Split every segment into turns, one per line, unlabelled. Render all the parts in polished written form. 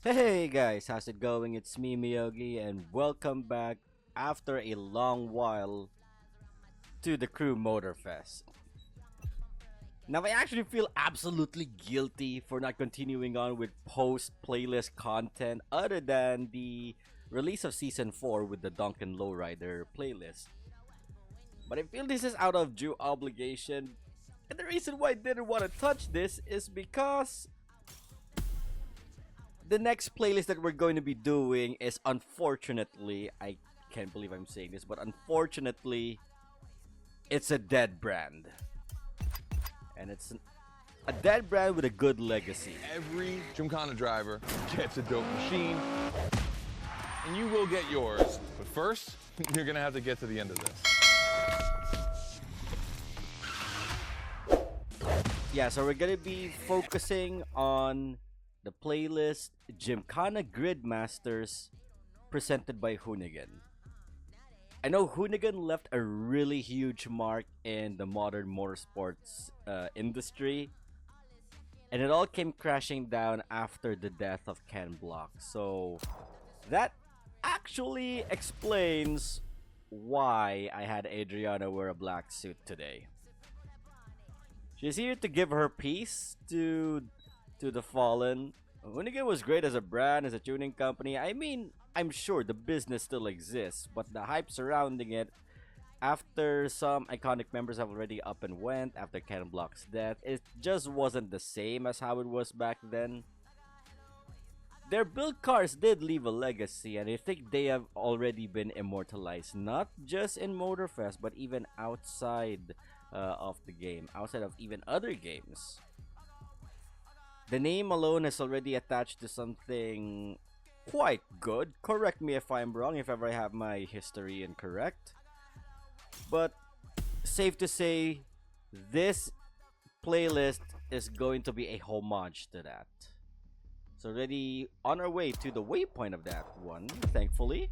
Hey guys, how's it going? It's me, Miyogi, and welcome back after a long while to the Crew Motorfest. Now, I actually feel absolutely guilty for not continuing on with post playlist content other than the release of Season 4 with the Duncan Lowrider playlist. But I feel this is out of due obligation, and the reason why I didn't want to touch this is because the next playlist that we're going to be doing is unfortunately, I can't believe I'm saying this, but unfortunately, it's a dead brand. And it's a dead brand with a good legacy.
Every Gymkhana driver gets a dope machine, and you will get yours. But first, you're gonna have to get to the end of this.
Yeah, so we're gonna be focusing on the playlist Gymkhana Gridmasters presented by Hoonigan. I know Hoonigan left a really huge mark in the modern motorsports industry, and it all came crashing down after the death of Ken Block. So that actually explains why I had Adriana wear a black suit today. She's here to give her piece to the fallen. Hoonigan was great as a brand, as a tuning company. I mean, I'm sure the business still exists, but the hype surrounding it after some iconic members have already up and went after Ken Block's death, it just wasn't the same as how it was back then. Their build cars did leave a legacy, and I think they have already been immortalized, not just in Motorfest, but even outside of the game, outside of even other games. The name alone is already attached to something quite good. Correct me if I'm wrong, if ever I have my history incorrect. But safe to say, this playlist is going to be a homage to that. So already on our way to the waypoint of that one, thankfully.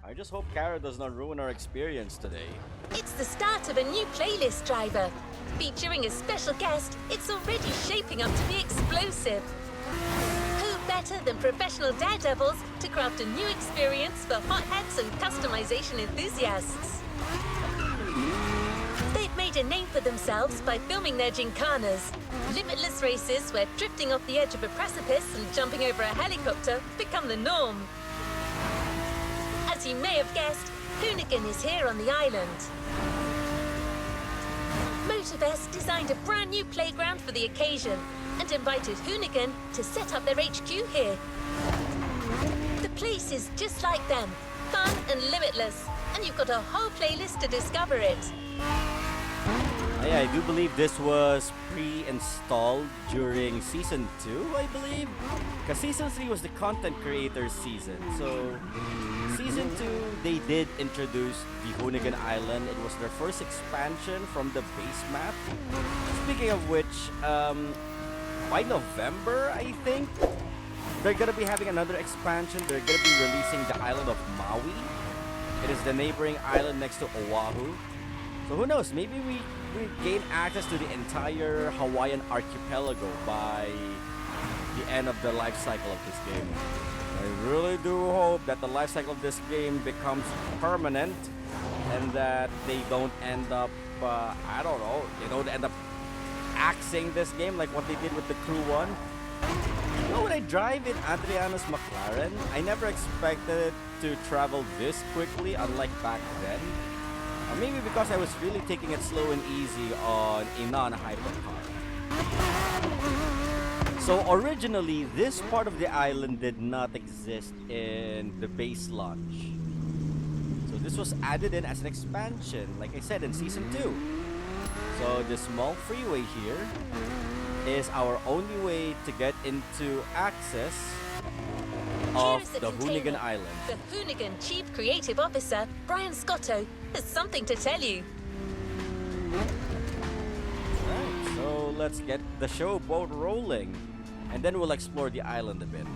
I just hope Kara does not ruin our experience today.
It's the start of a new playlist, driver. Featuring a special guest, it's already shaping up to be explosive. Who better than professional daredevils to craft a new experience for hotheads and customization enthusiasts? They've made a name for themselves by filming their Gymkhanas, limitless races where drifting off the edge of a precipice and jumping over a helicopter become the norm. As you may have guessed, Hoonigan is here on the island. Motorfest designed a brand new playground for the occasion and invited Hoonigan to set up their HQ here. The place is just like them, fun and limitless, and you've got a whole playlist to discover it.
Yeah, I do believe this was pre-installed during Season 2, I believe. Because Season 3 was the content creator season. So, Season 2, they did introduce the Hoonigan Island. It was their first expansion from the base map. Speaking of which, by November, I think, they're gonna be having another expansion. They're gonna be releasing the island of Maui. It is the neighboring island next to Oahu. So who knows, maybe we gain access to the entire Hawaiian archipelago by the end of the life cycle of this game. I really do hope that the life cycle of this game becomes permanent and that they don't end up, I don't know, they don't end up axing this game like what they did with the Crew 1. You know, when I drive in Adriana's McLaren, I never expected it to travel this quickly, unlike back then. Or maybe because I was really taking it slow and easy on a non-hypercar. So originally, this part of the island did not exist in the base launch. So this was added in as an expansion, like I said, in Season 2. So this small freeway here is our only way to get into access of the Hoonigan Island.
The Hoonigan Chief Creative Officer, Brian Scotto, has something to tell you.
Alright, so let's get the showboat rolling, and then we'll explore the island a bit.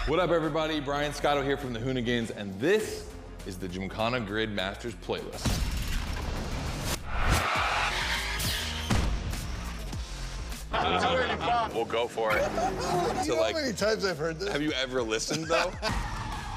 What up, everybody? Brian Scotto here from the Hoonigans, and this is the Gymkhana Grid Masters playlist. We'll go for it.
You know how many times I've heard this?
Have you ever listened, though?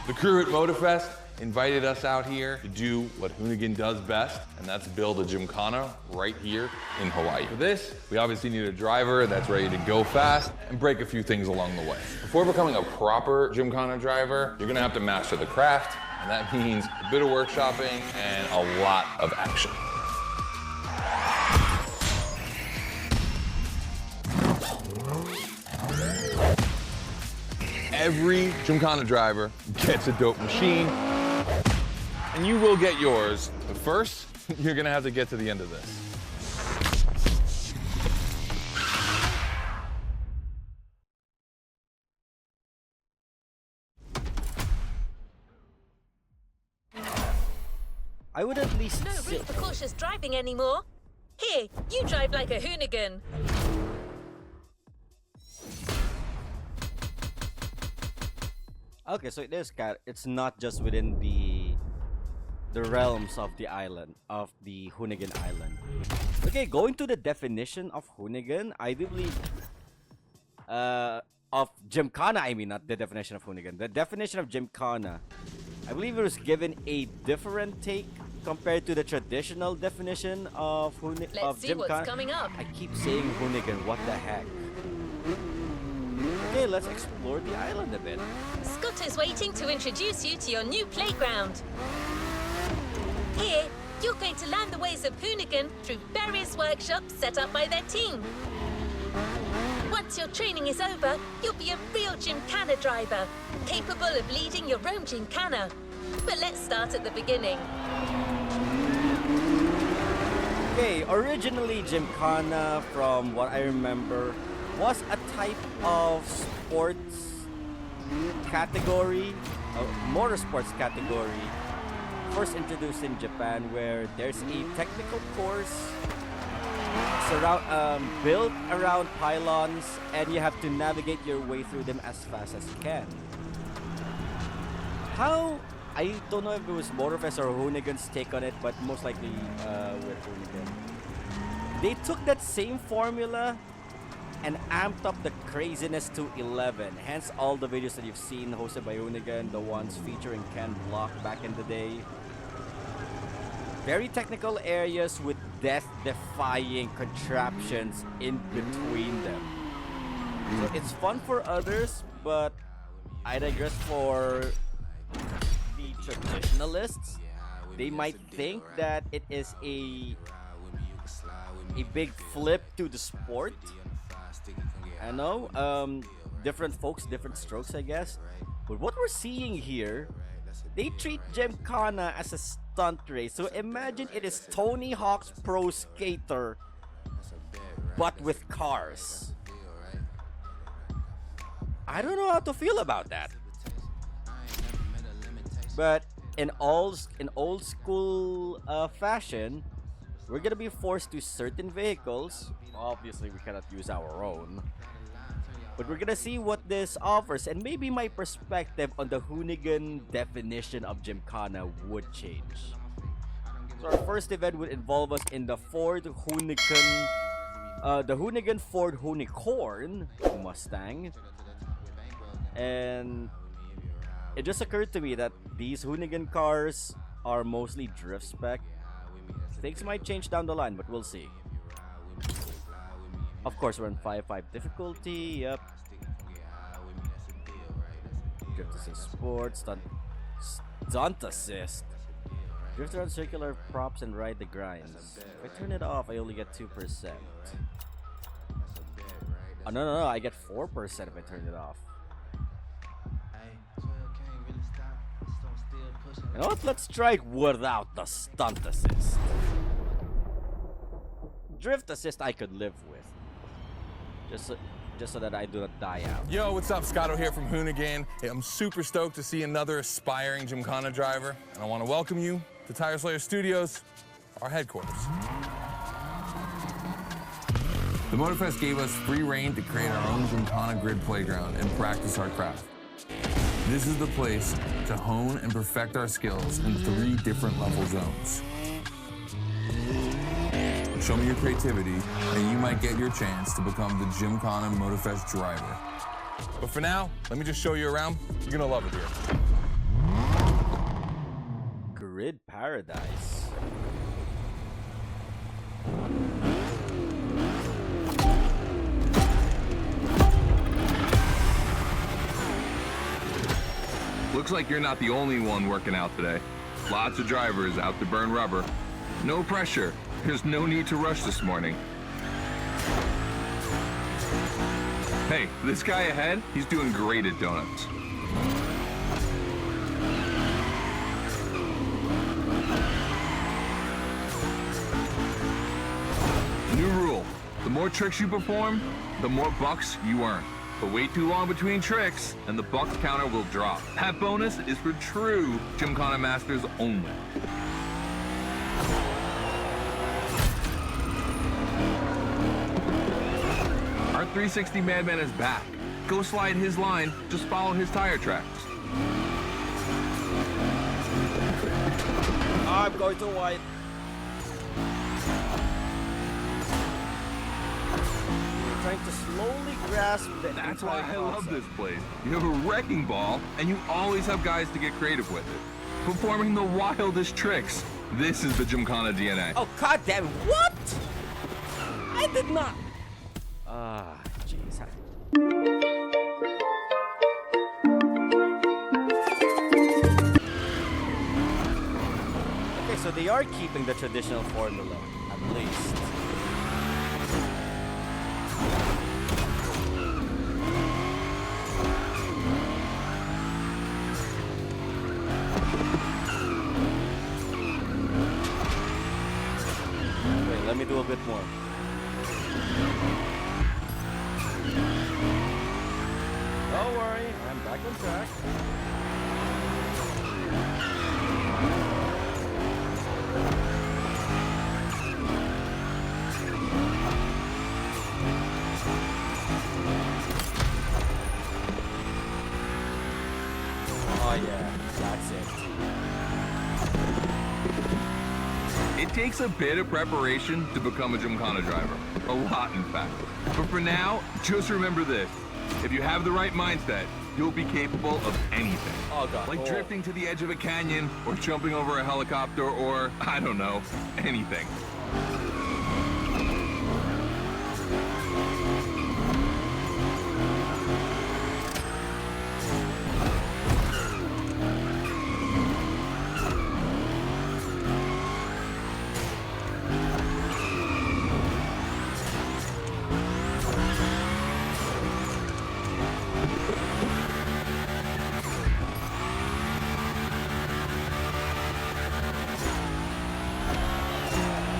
The crew at Motorfest invited us out here to do what Hoonigan does best, and that's build a Gymkhana right here in Hawaii. For this, we obviously need a driver that's ready to go fast and break a few things along the way. Before becoming a proper Gymkhana driver, you're gonna have to master the craft, and that means a bit of workshopping and a lot of action. Every Gymkhana driver gets a dope machine, and you will get yours. But first, you're gonna have to get to the end of this.
I would at least
No room for cautious driving anymore. Here, you drive like a Hoonigan.
Okay, so it's not just within the realms of the island, of the Hoonigan Island. Okay, going to the definition of Hoonigan, I do believe of Gymkhana, I mean, not the definition of Hoonigan. The definition of Gymkhana, I believe it was given a different take compared to the traditional definition of
Let's see
Gymkhana.
what's coming up.
I keep saying Hoonigan, what the heck? Okay, let's explore the island a bit.
Scott is waiting to introduce you to your new playground. Here, you're going to learn the ways of Hoonigan through various workshops set up by their team. Once your training is over, you'll be a real Gymkhana driver, capable of leading your own Gymkhana. But let's start at the beginning.
Okay, originally Gymkhana, from what I remember, was a type of sports category, a motorsports category, first introduced in Japan, where there's a technical course built around pylons, and you have to navigate your way through them as fast as you can. I don't know if it was Motorfest or Hoonigan's take on it, but most likely with Hoonigan. They took that same formula and amped up the craziness to 11. Hence all the videos that you've seen hosted by Hoonigan, the ones featuring Ken Block back in the day. Very technical areas with death-defying contraptions in between them. So it's fun for others, but I digress. For the traditionalists, they might think that it is a big flip to the sport. I know, different folks, different strokes, I guess. But what we're seeing here, they treat Gymkhana as a stunt race. So imagine it is Tony Hawk's Pro Skater, but with cars. I don't know how to feel about that. But in old school fashion, we're gonna be forced to certain vehicles. Obviously, we cannot use our own. But we're gonna see what this offers, and maybe my perspective on the Hoonigan definition of Gymkhana would change. So our first event would involve us in the Hoonigan Ford Hoonicorn Mustang. And it just occurred to me that these Hoonigan cars are mostly drift spec. Things might change down the line, but we'll see. Of course, we're in 5-5 difficulty. Yep. Drift assist sports, stunt assist. Drift around circular props and ride the grinds. If I turn it off, I only get 2%. Oh, no, I get 4% if I turn it off. You know what? Let's try it without the stunt assist. Drift assist I could live with. Just so that I do not die out.
Yo, what's up? Scotto here from Hoonigan. Hey, I'm super stoked to see another aspiring Gymkhana driver, and I want to welcome you to Tire Slayer Studios, our headquarters. The Motorfest gave us free reign to create our own Gymkhana grid playground and practice our craft. This is the place to hone and perfect our skills in 3 different level zones. Show me your creativity, and you might get your chance to become the Gymkhana Motorfest driver. But for now, let me just show you around. You're gonna love it here.
Grid Paradise.
Looks like you're not the only one working out today. Lots of drivers out to burn rubber. No pressure. There's no need to rush this morning. Hey, this guy ahead, he's doing great at donuts. New rule, the more tricks you perform, the more bucks you earn. But wait too long between tricks, and the bucks counter will drop. That bonus is for true Gymkhana Masters only. Our 360 Madman is back. Go slide his line, just follow his tire tracks.
I'm going to white. We're trying to slowly grasp the
That's why
entire
I love
concept.
this place. You have a wrecking ball, and you always have guys to get creative with it. Performing the wildest tricks. This is the Gymkhana DNA.
Oh, god damn, what? I did not. Ah, jeez. Okay, so they are keeping the traditional formula, at least. Wait, let me do a bit more. Don't worry, I'm back on track. Oh yeah, that's it.
It takes a bit of preparation to become a Gymkhana driver. A lot, in fact. But for now, just remember this. If you have the right mindset, you'll be capable of anything.
Oh god.
Like
oh.
drifting to the edge of a canyon, or jumping over a helicopter, or, I don't know, anything.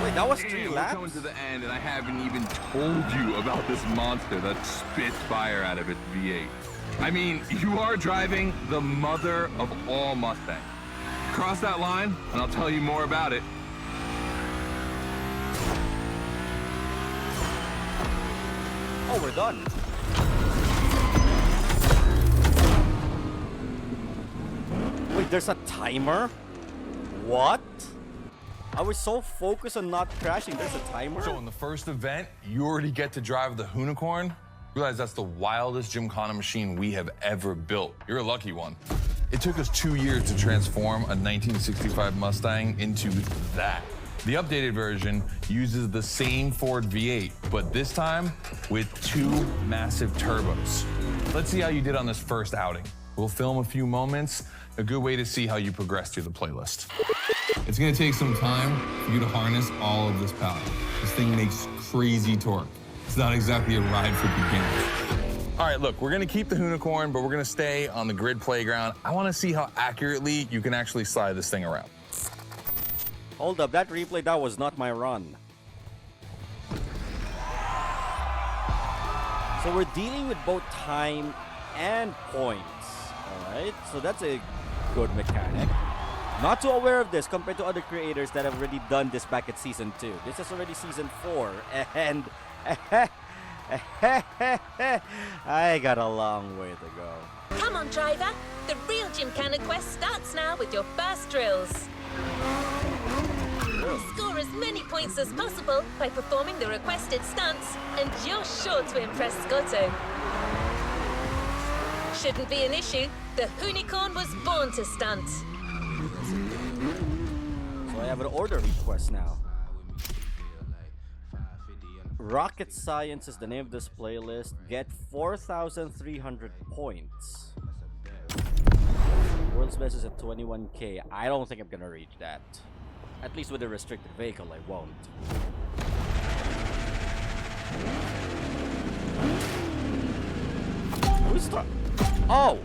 Wait, that was 3
Damn, we're
laps?
coming to the end, and I haven't even told you about this monster that spits fire out of its V8. I mean, you are driving the mother of all Mustangs. Cross that line, and I'll tell you more about it.
Oh, we're done. Wait, there's a timer? What? I was so focused on not crashing, there's a timer?
So in the first event, you already get to drive the Hoonigan. Realize that's the wildest Gymkhana machine we have ever built. You're a lucky one. It took us 2 years to transform a 1965 Mustang into that. The updated version uses the same Ford V8, but this time with 2 massive turbos. Let's see how you did on this first outing. We'll film a few moments, a good way to see how you progress through the playlist. It's gonna take some time for you to harness all of this power. This thing makes crazy torque. It's not exactly a ride for beginners. All right, look, we're gonna keep the Hoonigan, but we're gonna stay on the grid playground. I wanna see how accurately you can actually slide this thing around.
Hold up, that replay, that was not my run. So we're dealing with both time and points. Alright, so that's a good mechanic. Not too aware of this compared to other creators that have already done this back at Season 2. This is already Season 4, and I got a long way to go.
Come on, driver. The real Gymkhana quest starts now with your first drills. Score as many points as possible by performing the requested stunts, and you're sure to impress Scotto. Shouldn't be an issue. The Hoonigan was born to stunt.
So I have an order request now. Rocket Science is the name of this playlist. Get 4,300 points. World's best is at 21k. I don't think I'm gonna reach that. At least with a restricted vehicle, I won't. Who's start? Oh!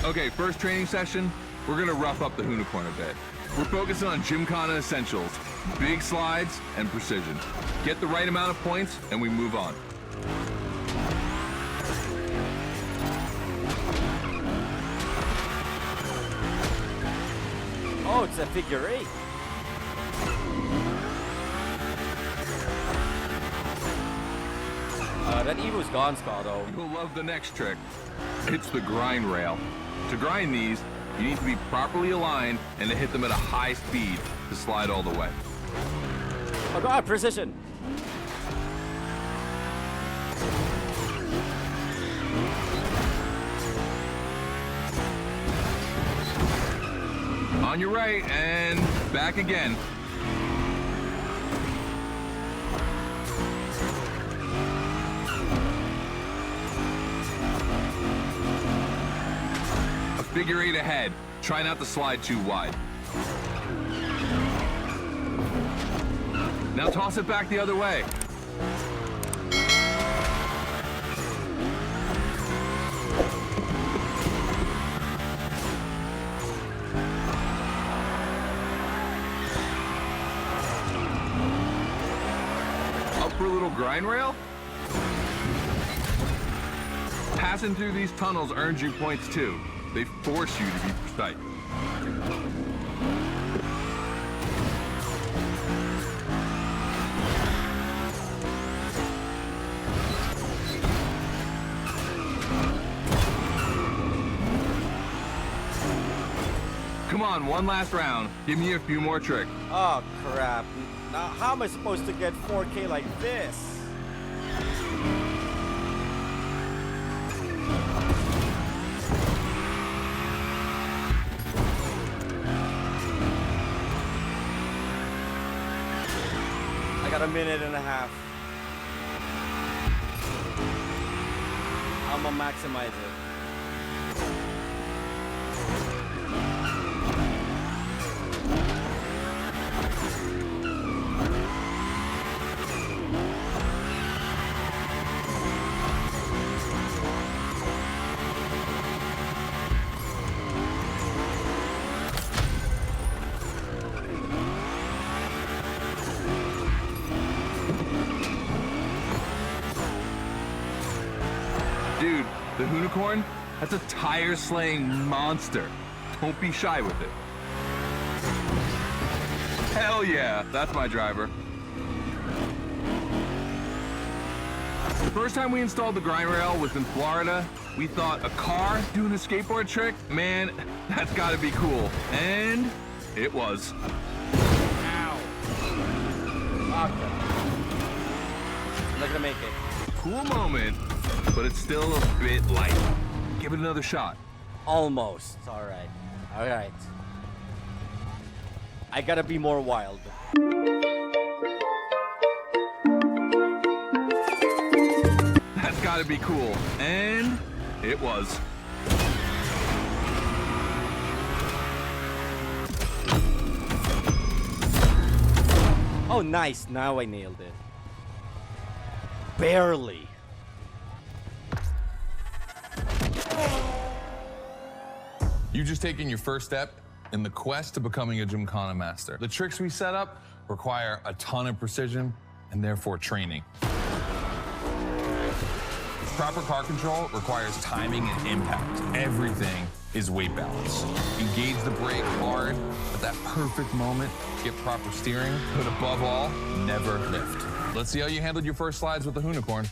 Okay, first training session, we're gonna rough up the Hoonigan a bit. We're focusing on Gymkhana essentials, big slides, and precision. Get the right amount of points, and we move on.
Oh, it's a figure eight. That Evo's gone, Scotto.
You'll love the next trick. It's the grind rail. To grind these, you need to be properly aligned and to hit them at a high speed to slide all the way.
Oh god, precision!
On your right and back again. A figure eight ahead. Try not to slide too wide. Now toss it back the other way. Up for a little grind rail? Passing through these tunnels earns you points too. They force you to be precise. Come on, one last round. Give me a few more tricks.
Oh crap. Now how am I supposed to get 4k like this? I got a minute and a half. I'm gonna maximize it.
Dude, the Hoonigan, that's a tire-slaying monster. Don't be shy with it. Hell yeah, that's my driver. The first time we installed the grind rail was in Florida. We thought a car doing a skateboard trick? Man, that's gotta be cool. And it was.
Ow. Okay. I'm not gonna make it.
Cool moment, but it's still a bit light. Give it another shot.
Almost. Alright. Alright. I gotta be more wild.
That's gotta be cool. And it was.
Oh, nice. Now I nailed it. Barely.
You've just taken your first step in the quest to becoming a Gymkhana master. The tricks we set up require a ton of precision and therefore training. Proper car control requires timing and impact. Everything is weight balance. Engage the brake hard at that perfect moment, get proper steering, but above all, never lift. Let's see how you handled your first slides with the Hoonicorn.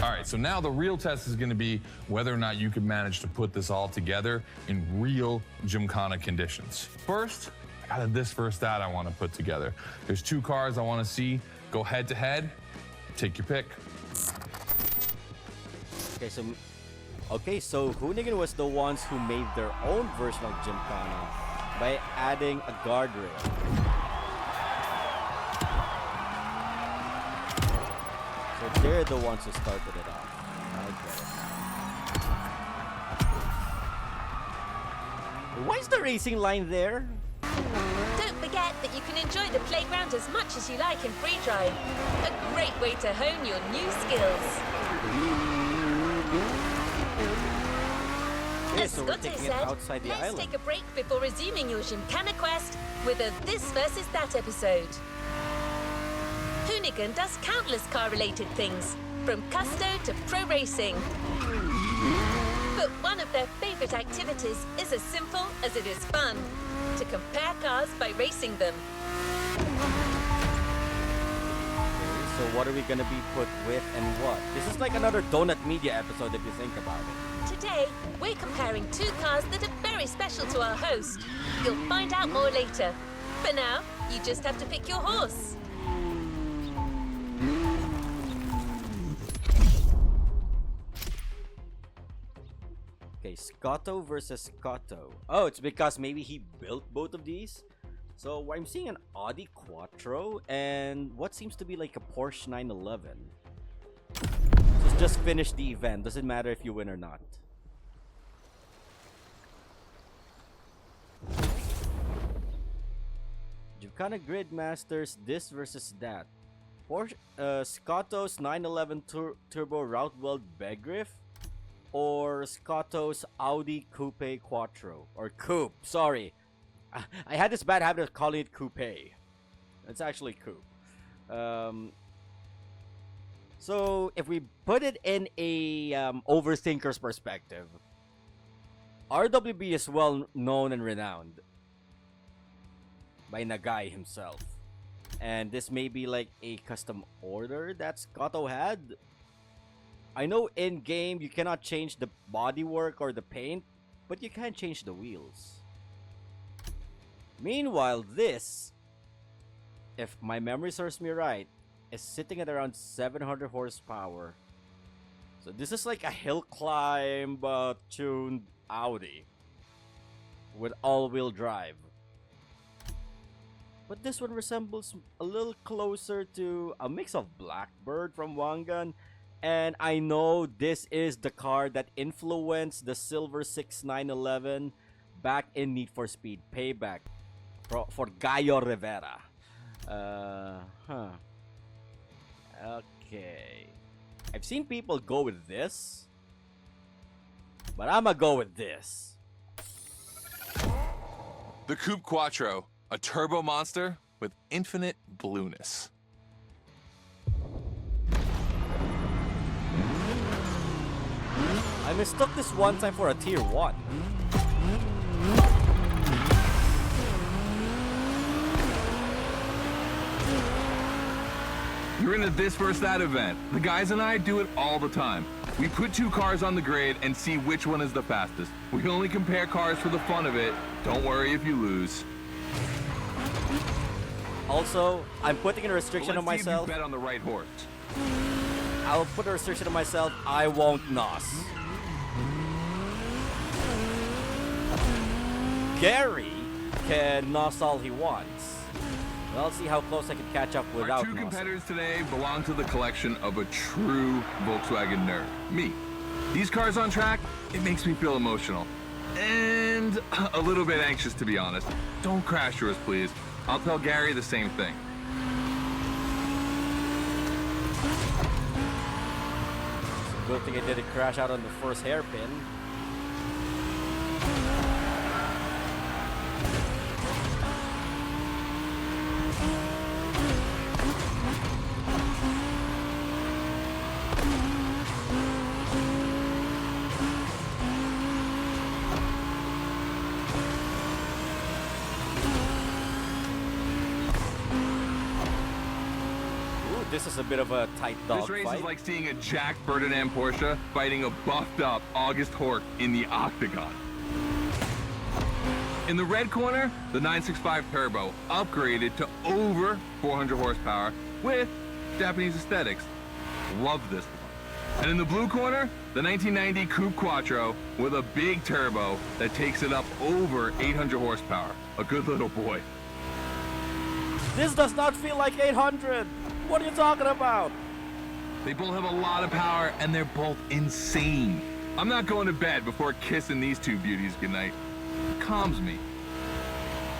All right, so now the real test is gonna be whether or not you can manage to put this all together in real Gymkhana conditions. First, I got this first stat I wanna put together. There's 2 cars I wanna see go head to head. Take your pick.
Okay, so Hoonigan was the ones who made their own version of Gymkhana by adding a guardrail. So they're the ones who started it off. Okay. Why is the racing line there?
Don't forget that you can enjoy the playground as much as you like in free drive. A great way to hone your new skills.
Yeah,
As
so we're
Scotty
taking it
said,
outside the
let's
island.
take a break before resuming your Gymkhana quest with a This versus That episode. Hoonigan does countless car-related things, from custo to pro racing. But one of their favorite activities is as simple as it is fun, to compare cars by racing them.
So what are we gonna be put with and what? This is like another Donut Media episode if you think about it.
Today, we're comparing 2 cars that are very special to our host. You'll find out more later. For now, you just have to pick your horse.
Okay, Scotto versus Scotto. Oh, it's because maybe he built both of these? So I'm seeing an Audi Quattro and what seems to be like a Porsche 911. So just finish the event. Doesn't matter if you win or not. Gymkhana Gridmasters, this versus that. Porsche, Scotto's 911 Turbo Route Weld Begriff or Scotto's Audi Coupe Quattro or Coupe. Sorry, I had this bad habit of calling it Coupe. It's actually Coupe. So if we put it in a overthinker's perspective, RWB is well known and renowned by Nagai himself. And this may be like a custom order that Scotto had. I know in game you cannot change the bodywork or the paint, but you can change the wheels. Meanwhile, this, if my memory serves me right, is sitting at around 700 horsepower. So this is like a hill climb tuned Audi with all-wheel drive. But this one resembles a little closer to a mix of Blackbird from Wangan, and I know this is the car that influenced the Silver 6911 back in Need for Speed Payback for Gayo Rivera. Okay. I've seen people go with this, but I'ma go with this.
The Coupe Quattro, a turbo monster with infinite blueness.
I mistook this one time for a tier 1.
You're in a This versus That event. The guys and I do it all the time. We put 2 cars on the grid and see which one is the fastest. We only compare cars for the fun of it. Don't worry if you lose.
Also, I'm putting a restriction on myself.
See if you bet on the right horse.
I'll put a restriction on myself. I won't nos. Gary can nos all he wants. Well, let's see how close I can catch up without
Our 2 competitors today belong to the collection of a true Volkswagen nerd, me. These cars on track, it makes me feel emotional. And a little bit anxious, to be honest. Don't crash yours, please. I'll tell Gary the same thing.
Good thing I didn't crash out on the first hairpin. this is a bit of a tight dog
This race
fight.
is like seeing a Jack Ferdinand Porsche fighting a buffed up August Hork in the octagon. In the red corner, the 965 Turbo, upgraded to over 400 horsepower with Japanese aesthetics. Love this one. And in the blue corner, the 1990 Coupe Quattro with a big turbo that takes it up over 800 horsepower. A good little boy.
This does not feel like 800. What are you talking about?
They both have a lot of power and they're both insane. I'm not going to bed before kissing these two beauties goodnight. It calms me.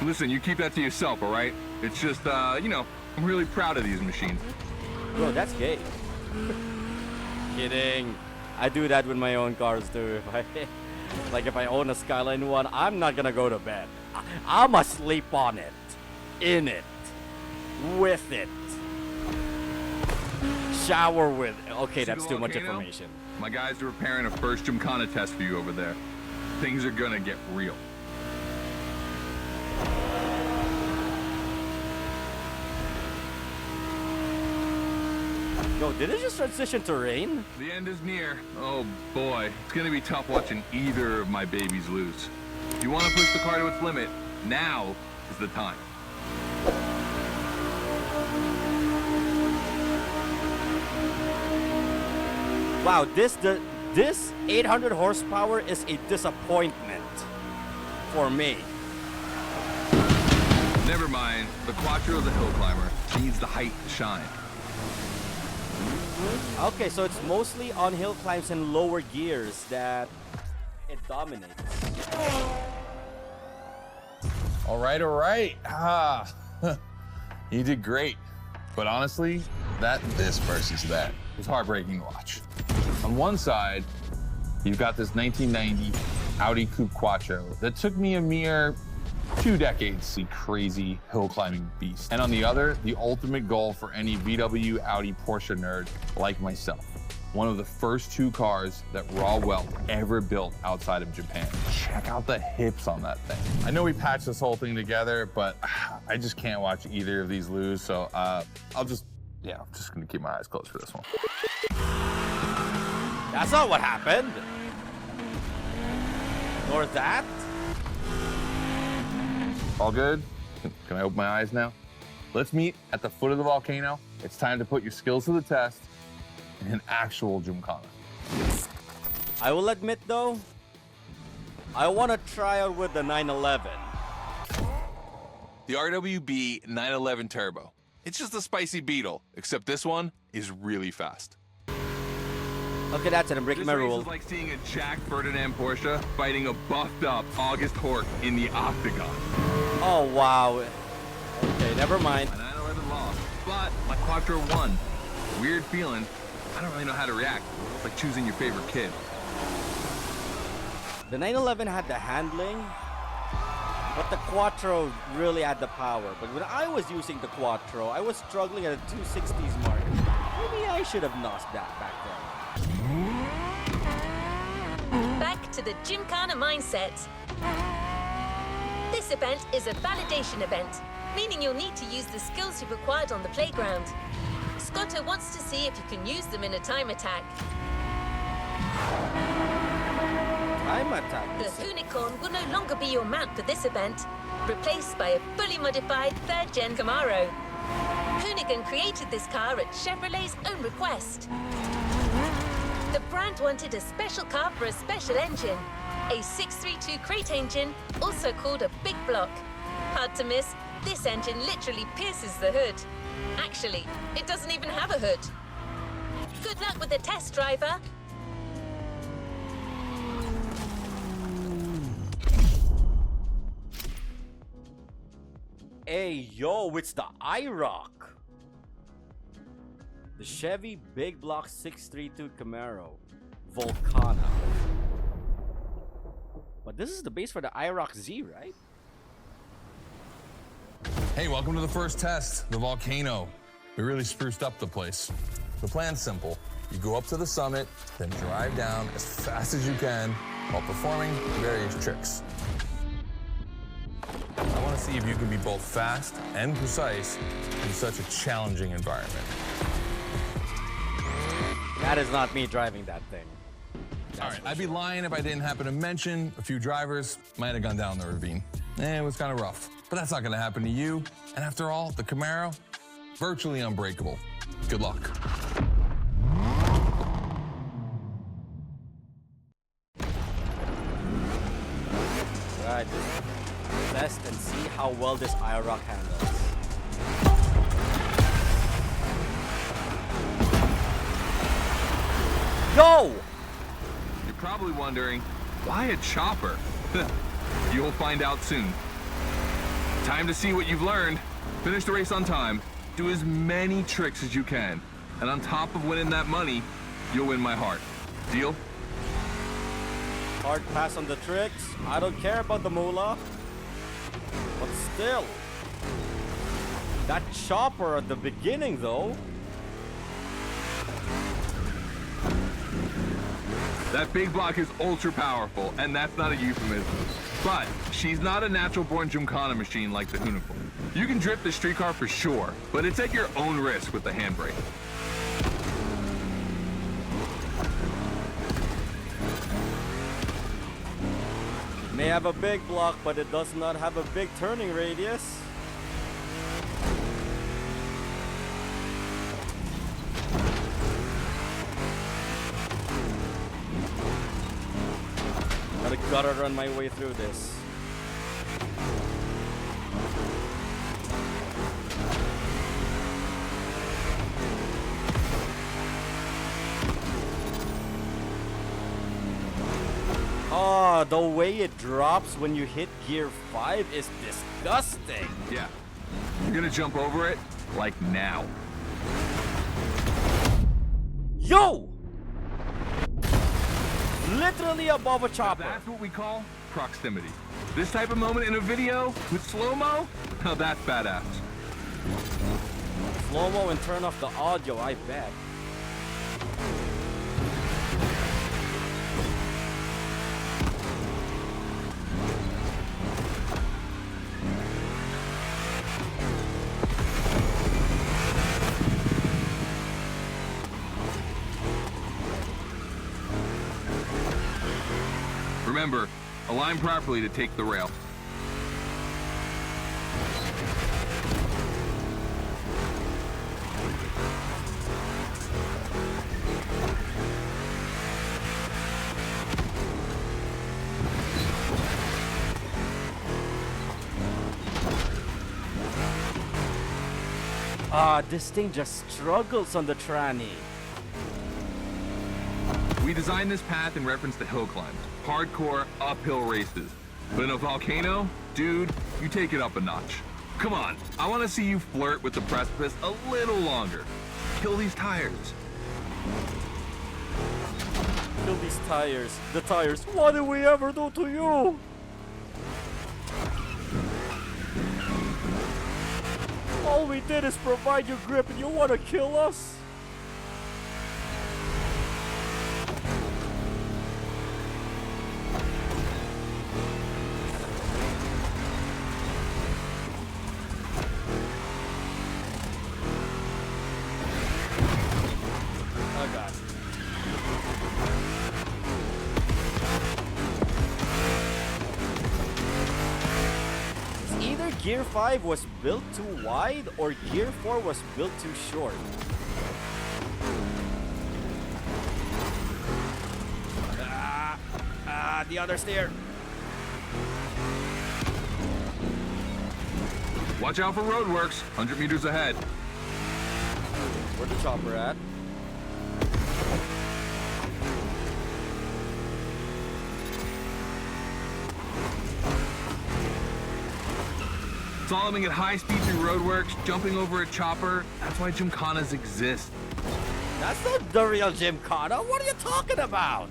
Listen, you keep that to yourself, all right? It's just, you know, I'm really proud of these machines.
Bro, that's gay. Kidding. I do that with my own cars too. If I own a Skyline 1, I'm not gonna go to bed. I'ma sleep on it, in it, with it, shower with it. Okay, that's too much information.
My guys are preparing a first Gymkhana test for you over there. Things are gonna get real.
Yo, did it just transition to rain?
The end is near. Oh boy, it's gonna be tough watching either of my babies lose. If you wanna push the car to its limit, now is the time.
Wow, this 800 horsepower is a disappointment for me.
Never mind, the Quattro is a hill climber. Needs the height to shine.
Okay, so it's mostly on hill climbs and lower gears that it dominates.
All right. You did great. But honestly, this versus that was heartbreaking to watch. On one side, you've got this 1990 Audi Coupe Quattro that took me a mere 2 decades to see crazy hill climbing beast. And on the other, the ultimate goal for any VW, Audi, Porsche nerd like myself. One of the first 2 cars that Raw Welt ever built outside of Japan. Check out the hips on that thing. I know we patched this whole thing together, but I just can't watch either of these lose. So I'm just gonna keep my eyes closed for this one.
That's not what happened. Nor that.
All good? Can I open my eyes now? Let's meet at the foot of the volcano. It's time to put your skills to the test in an actual Gymkhana.
I will admit though, I want to try out with the 911.
The RWB 911 Turbo. It's just a spicy Beetle, except this one is really fast.
Okay, that's it. I'm breaking my rule.
This race is like seeing a Jack Ferdinand Porsche fighting a buffed up August Hork in the octagon.
Oh, wow. Okay, never mind.
My 911 lost, but my Quattro won. Weird feeling. I don't really know how to react. It's like choosing your favorite kid.
The 911 had the handling, but the Quattro really had the power. But when I was using the Quattro, I was struggling at a 260s mark. Maybe I should have lost that back then.
Back to the Gymkhana mindset. This event is a validation event, meaning you'll need to use the skills you've acquired on the playground. Scotto wants to see if you can use them in a time attack.
Time attack.
The Hoonigan will no longer be your mount for this event, replaced by a fully modified 3rd Gen Camaro. Hoonigan created this car at Chevrolet's own request. The brand wanted a special car for a special engine, a 632 crate engine, also called a big block. Hard to miss, this engine literally pierces the hood. Actually, it doesn't even have a hood. Good luck with the test, driver.
Hey, yo, it's the IROC. The Chevy Big Block 632 Camaro Volcana. But this is the base for the IROC Z, right?
Hey, welcome to the first test, the volcano. We really spruced up the place. The plan's simple. You go up to the summit, then drive down as fast as you can while performing various tricks. I want to see if you can be both fast and precise in such a challenging environment.
That is not me driving that thing.
All right, I'd be lying if I didn't happen to mention a few drivers might have gone down the ravine. It was kind of rough, but that's not going to happen to you. And after all, the Camaro, virtually unbreakable. Good luck.
Right, test and see how well this IROC handles. Yo!
You're probably wondering, why a chopper? You'll find out soon. Time to see what you've learned. Finish the race on time. Do as many tricks as you can. And on top of winning that money, you'll win my heart. Deal?
Hard pass on the tricks. I don't care about the moolah. But still. That chopper at the beginning though.
That big block is ultra powerful, and that's not a euphemism. But she's not a natural-born Gymkhana machine like the Hoonigan. You can drift the streetcar for sure, but it's at your own risk with the handbrake.
It may have a big block, but it does not have a big turning radius. Gotta run my way through this. Oh, the way it drops when you hit gear 5 is disgusting.
Yeah. You're gonna jump over it, like now.
Yo! Literally above a chopper.
That's what we call proximity. This type of moment in a video with slow-mo, now that's badass.
Slow-mo and turn off the audio, I bet.
Remember, align properly to take the rail.
This thing just struggles on the tranny.
We designed this path in reference to hill climbs, hardcore uphill races. But in a volcano, dude, you take it up a notch. Come on, I want to see you flirt with the precipice a little longer. Kill these tires.
Kill these tires. The tires. What did we ever do to you? All we did is provide you grip and you want to kill us? Oh god. Either Gear 5 was built too wide or Gear 4 was built too short. The other steer.
Watch out for roadworks, 100 meters ahead.
Where's the chopper at?
Slaloming at high speed through roadworks, jumping over a chopper, that's why Gymkhanas exist.
That's not the real Gymkhana. What are you talking about?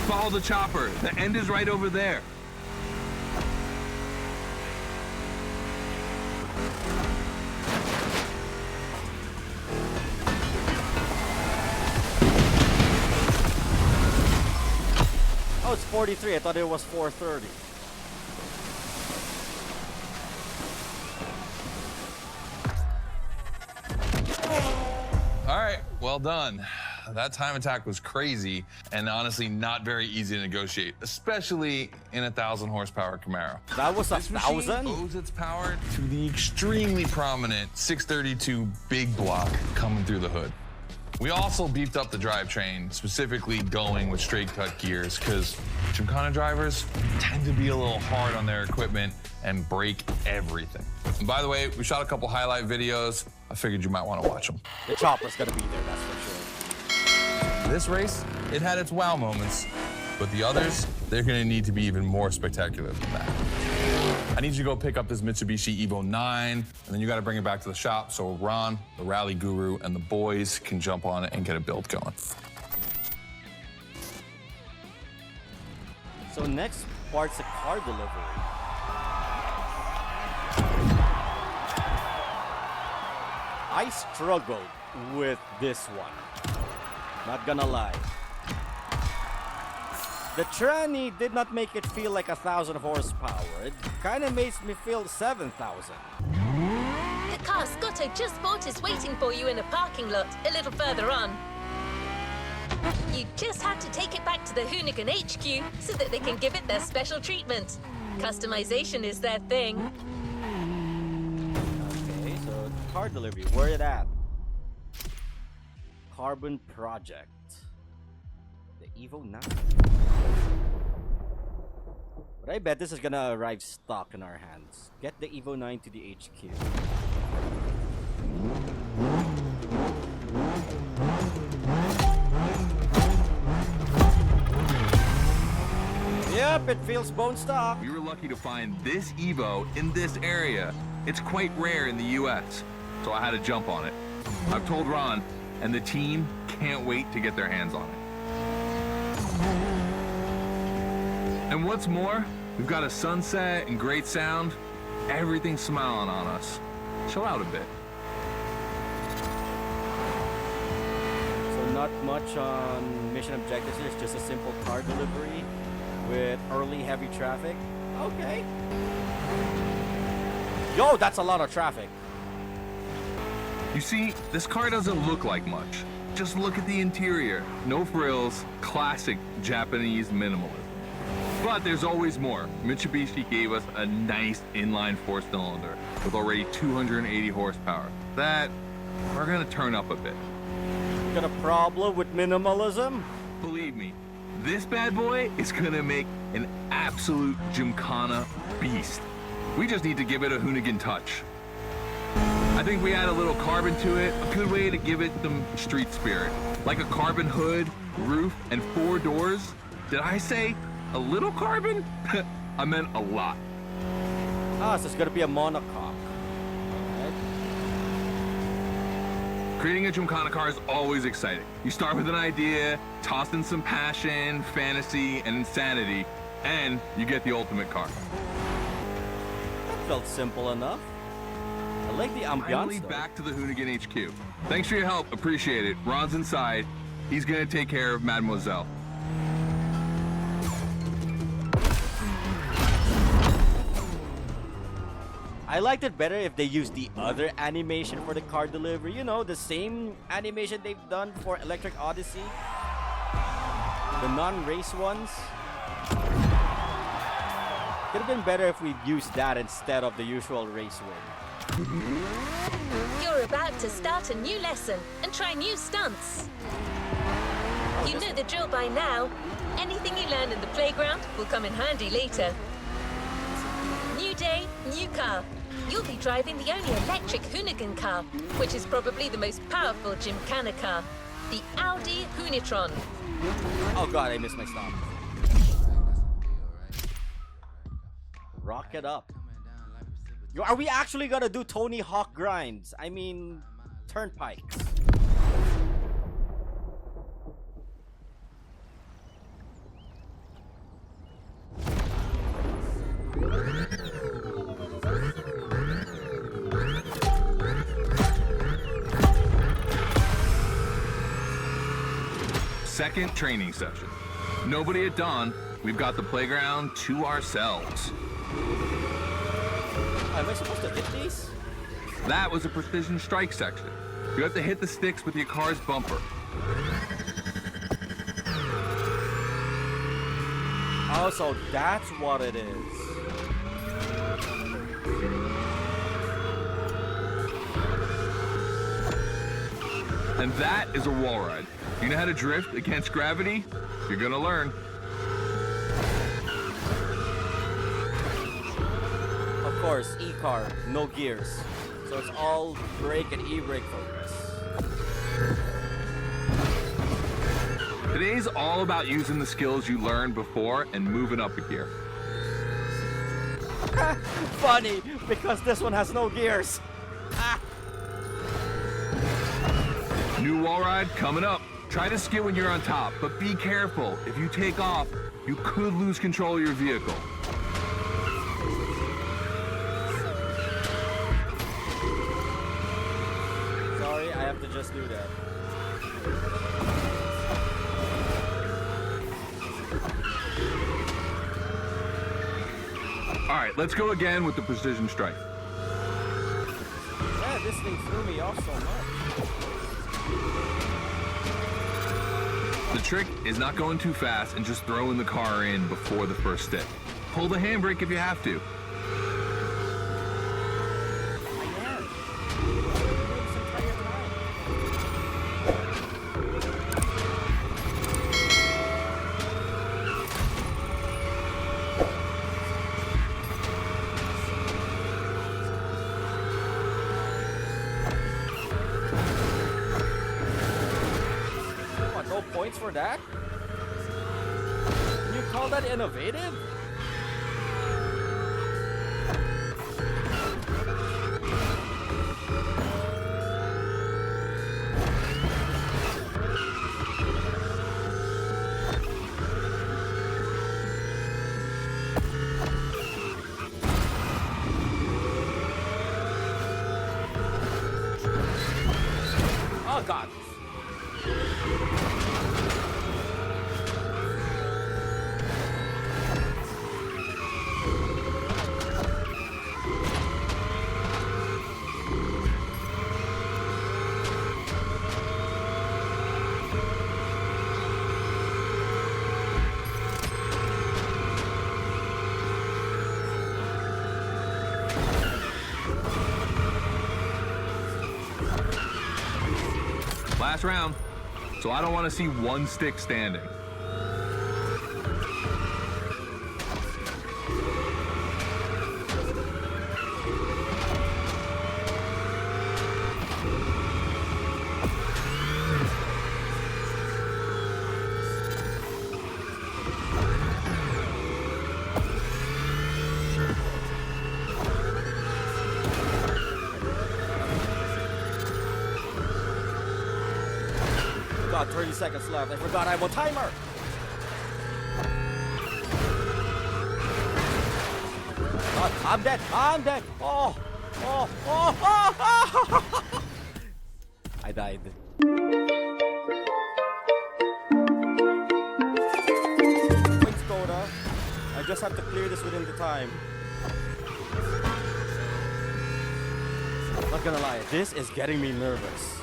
Follow the chopper, the end is right over there.
Oh, it's 43. I thought it was 430.
well done. That time attack was crazy and honestly not very easy to negotiate, especially in a 1,000 horsepower Camaro.
That was a
This machine
1,000?
owes its power to the extremely prominent 632 big block coming through the hood. We also beefed up the drivetrain, specifically going with straight cut gears, because Gymkhana drivers tend to be a little hard on their equipment and break everything. And by the way, we shot a couple highlight videos. I figured you might want to watch them.
The chopper's gonna be there, that's for sure.
This race, it had its wow moments, but the others, they're gonna need to be even more spectacular than that. I need you to go pick up this Mitsubishi Evo 9, and then you gotta bring it back to the shop so Ron, the rally guru, and the boys can jump on it and get a build going.
So next part's a car delivery. I struggled with this one. Not gonna lie. The tranny did not make it feel like 1,000 horsepower. It kind of makes me feel 7,000.
The car Scotto just bought is waiting for you in a parking lot a little further on. You just have to take it back to the Hoonigan HQ so that they can give it their special treatment. Customization is their thing.
Okay, so car delivery, where it at? Carbon Project. The Evo 9. But I bet this is gonna arrive stock in our hands. Get the Evo 9 to the HQ. Yep, it feels bone stock.
We were lucky to find this Evo in this area. It's quite rare in the US, so I had to jump on it. I've told Ron, and the team can't wait to get their hands on it. And what's more, we've got a sunset and great sound. Everything's smiling on us. Chill out a bit.
So not much on mission objectives here. It's just a simple car delivery with early heavy traffic. Okay. Yo, that's a lot of traffic.
You see, this car doesn't look like much. Just look at the interior. No frills, classic Japanese minimalism. But there's always more. Mitsubishi gave us a nice inline four-cylinder with already 280 horsepower. That, we're gonna turn up a bit.
Got a problem with minimalism?
Believe me, this bad boy is gonna make an absolute Gymkhana beast. We just need to give it a Hoonigan touch. I think we add a little carbon to it, a good way to give it some street spirit. Like a carbon hood, roof, and 4 doors. Did I say a little carbon? I meant a lot.
Ah, so it's gonna be a monocoque. Alright.
Creating a Gymkhana car is always exciting. You start with an idea, toss in some passion, fantasy, and insanity, and you get the ultimate car.
That felt simple enough. I like the ambiance.
Finally back to the Hoonigan HQ. Thanks for your help, appreciate it. Ron's inside. He's gonna take care of Mademoiselle.
I liked it better if they used the other animation for the car delivery. You know, the same animation they've done for Electric Odyssey. The non-race ones. Could have been better if we used that instead of the usual race win.
You're about to start a new lesson and try new stunts. You know the drill by now. Anything you learn in the playground will come in handy later. New day, new car. You'll be driving the only electric Hoonigan car, which is probably the most powerful Gymkhana car, the Audi Hoonitron.
Oh god, I missed my stop. Rock it up. Yo, are we actually gonna do Tony Hawk grinds? I mean, turnpikes.
Second training session. Nobody at dawn. We've got the playground to ourselves.
Am I supposed to hit these?
That was a precision strike section. You have to hit the sticks with your car's bumper.
Oh, so that's what it is.
And that is a wall ride. You know how to drift against gravity? You're gonna learn.
Of course, e-car, no gears. So it's all brake and e-brake focus.
Today's all about using the skills you learned before and moving up a gear.
Funny, because this one has no gears.
New wall ride coming up. Try to skid when you're on top, but be careful. If you take off, you could lose control of your vehicle.
Sorry, I have to just do that.
All right, let's go again with the precision strike.
Yeah, this thing threw me off so much.
The trick is not going too fast and just throwing the car in before the first stick. Pull the handbrake if you have to.
No points for that? Can you call that innovative? Oh God.
Last round, so I don't want to see one stick standing.
God, 30 seconds left. I forgot I have a timer. God, I'm dead. I'm dead. Oh, oh, oh, oh, oh. I died. Points, Coda. I just have to clear this within the time. Not gonna lie, this is getting me nervous.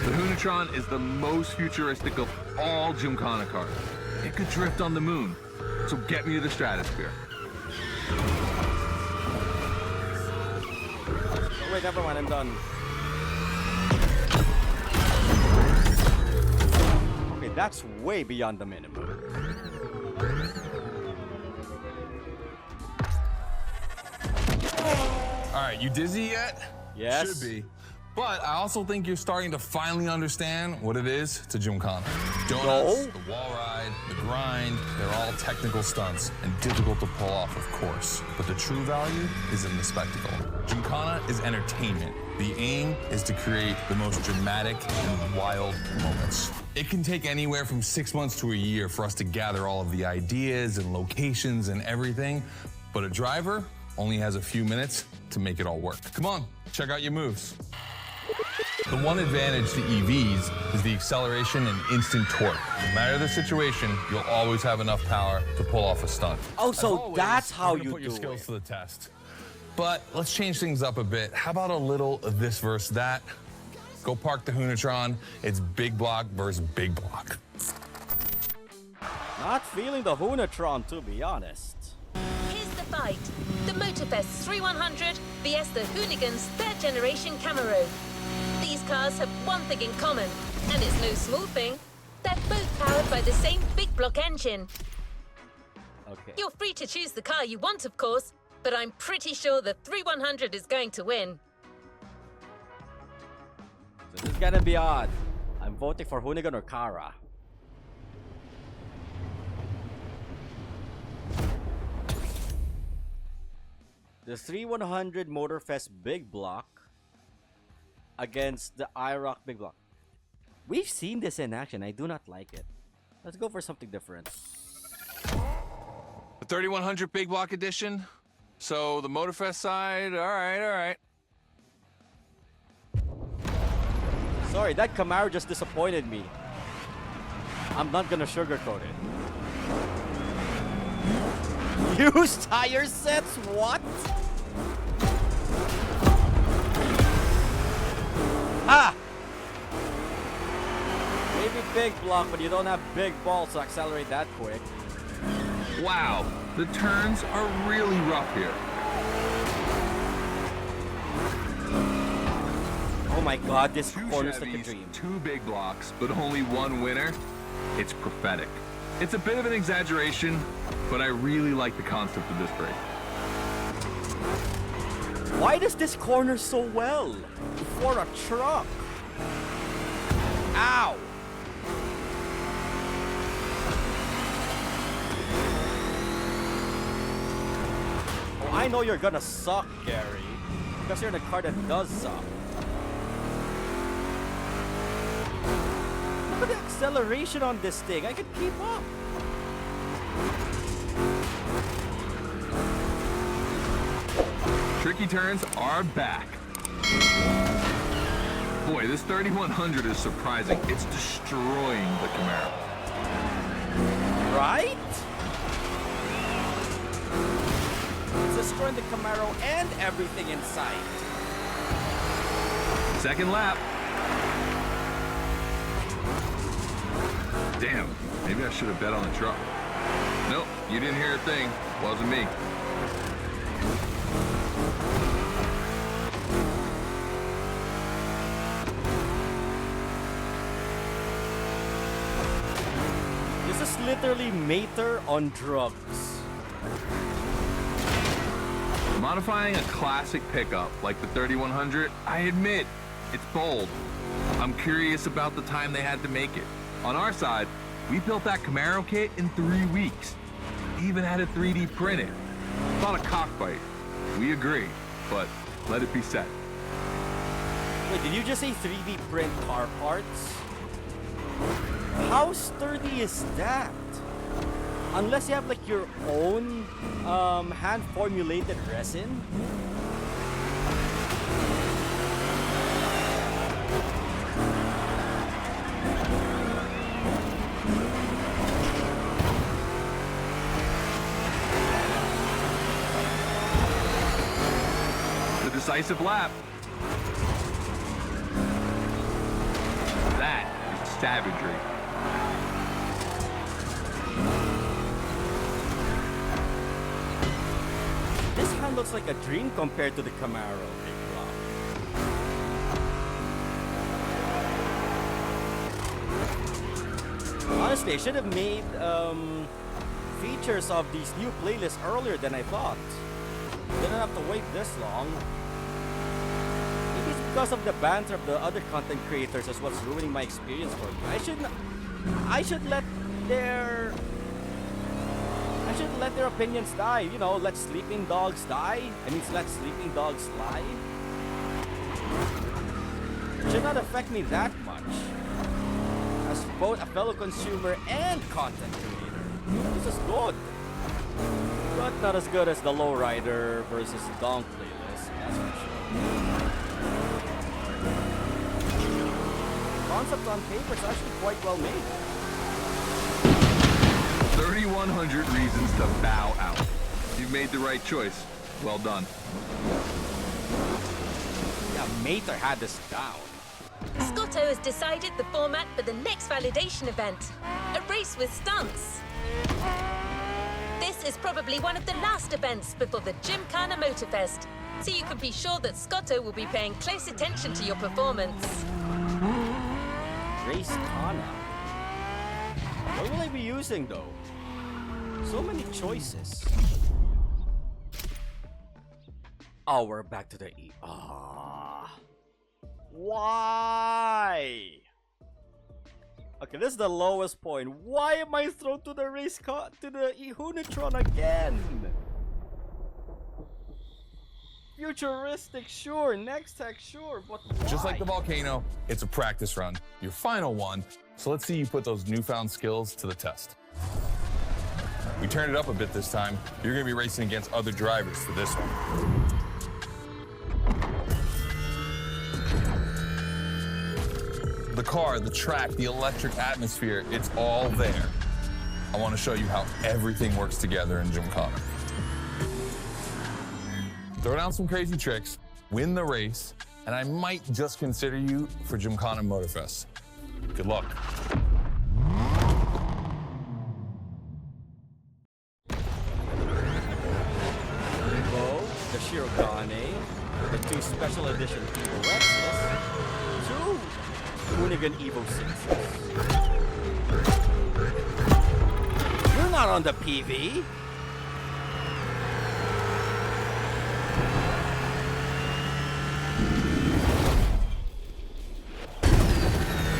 The Hoonatron is the most futuristic of all Gymkhana cars. It could drift on the moon, so get me to the stratosphere.
Oh, wait, never mind, I'm done. Okay, that's way beyond the minimum.
All right, you dizzy yet?
Yes.
Should be. But I also think you're starting to finally understand what it is to Gymkhana. Donuts, the wall ride, the grind, they're all technical stunts and difficult to pull off, of course. But the true value is in the spectacle. Gymkhana is entertainment. The aim is to create the most dramatic and wild moments. It can take anywhere from 6 months to a year for us to gather all of the ideas and locations and everything, but a driver only has a few minutes to make it all work. Come on, check out your moves. The one advantage to EVs is the acceleration and instant torque. No matter the situation, you'll always have enough power to pull off a stunt.
Oh, so
As always,
that's how
we're gonna
you
put your
do
skills
it.
to the test. But let's change things up a bit. How about a little of this versus that? Go park the Hoonatron. It's big block versus big block.
Not feeling the Hoonatron, to be honest.
Here's the fight. The Motorfest 3100 vs the Hoonigan's third generation Camaro. These cars have one thing in common, and it's no small thing. They're both powered by the same big block engine.
Okay.
You're free to choose the car you want, of course, but I'm pretty sure the 3100 is going to win.
So this is gonna be odd. I'm voting for Hoonigan or Kara. The 3100 Motorfest Big Block against the IROC Big Block. We've seen this in action. I do not like it. Let's go for something different.
The 3100 big block edition. So the Motorfest side, all right.
Sorry, that Camaro just disappointed me. I'm not gonna sugarcoat it. Used tire sets? What? Ah! Maybe big block, but you don't have big balls to accelerate that quick.
Wow, the turns are really rough here.
Oh my god, this
Two
corner's like a
Chevys,
dream.
two big blocks, but only one winner. It's prophetic. It's a bit of an exaggeration, but I really like the concept of this break.
Why does this corner so well? For a truck. Ow! Oh, I know you're gonna suck, Gary. Because you're in a car that does suck. Look at the acceleration on this thing. I can keep up.
Tricky turns are back. Boy, this 3100 is surprising. It's destroying the Camaro.
Right? It's destroying the Camaro and everything in sight.
Second lap. Damn, maybe I should have bet on the truck. Nope, you didn't hear a thing. Wasn't me.
This is literally Mater on drugs.
Modifying a classic pickup like the 3100, I admit, it's bold. I'm curious about the time they had to make it. On our side, we built that Camaro kit in 3 weeks. Even had it 3D printed. Thought a cockfight. We agree, but let it be said.
Wait, did you just say 3D print car parts? How sturdy is that? Unless you have like your own hand-formulated resin?
The decisive lap. That is savagery.
This kind looks like a dream compared to the Camaro Big Block. Honestly, I should have made features of these new playlists earlier than I thought. Didn't have to wait this long. Maybe it's because of the banter of the other content creators as what's ruining my experience for me. I should let their opinions die. You know, let sleeping dogs die. I mean, let sleeping dogs lie. It should not affect me that much. As both a fellow consumer and content creator. This is good. But not as good as the Lowrider versus Donk playlist, that's for sure. Concept on paper is actually quite well made.
3,100 reasons to bow out. You've made the right choice. Well done.
Yeah, Mater had this down.
Scotto has decided the format for the next validation event, a race with stunts. This is probably one of the last events before the Gymkhana Motorfest, so you can be sure that Scotto will be paying close attention to your performance.
Race Kana. What will I be using though? So many choices. Oh, we're back to the E. Ah. Why? Okay, this is the lowest point. Why am I thrown to the race car to the Hoonitron again? Futuristic, sure. Next tech, sure. But why?
Just like the volcano, it's a practice run, your final one. So let's see you put those newfound skills to the test. We turned it up a bit this time. You're gonna be racing against other drivers for this one. The car, the track, the electric atmosphere, it's all there. I want to show you how everything works together in Gymkhana. Throw down some crazy tricks, win the race, and I might just consider you for Gymkhana Motorfest. Good luck.
The Shirogane, the 2 special edition Evo Rexes, 2 Hoonigan Evo 6s. You're not on the PV.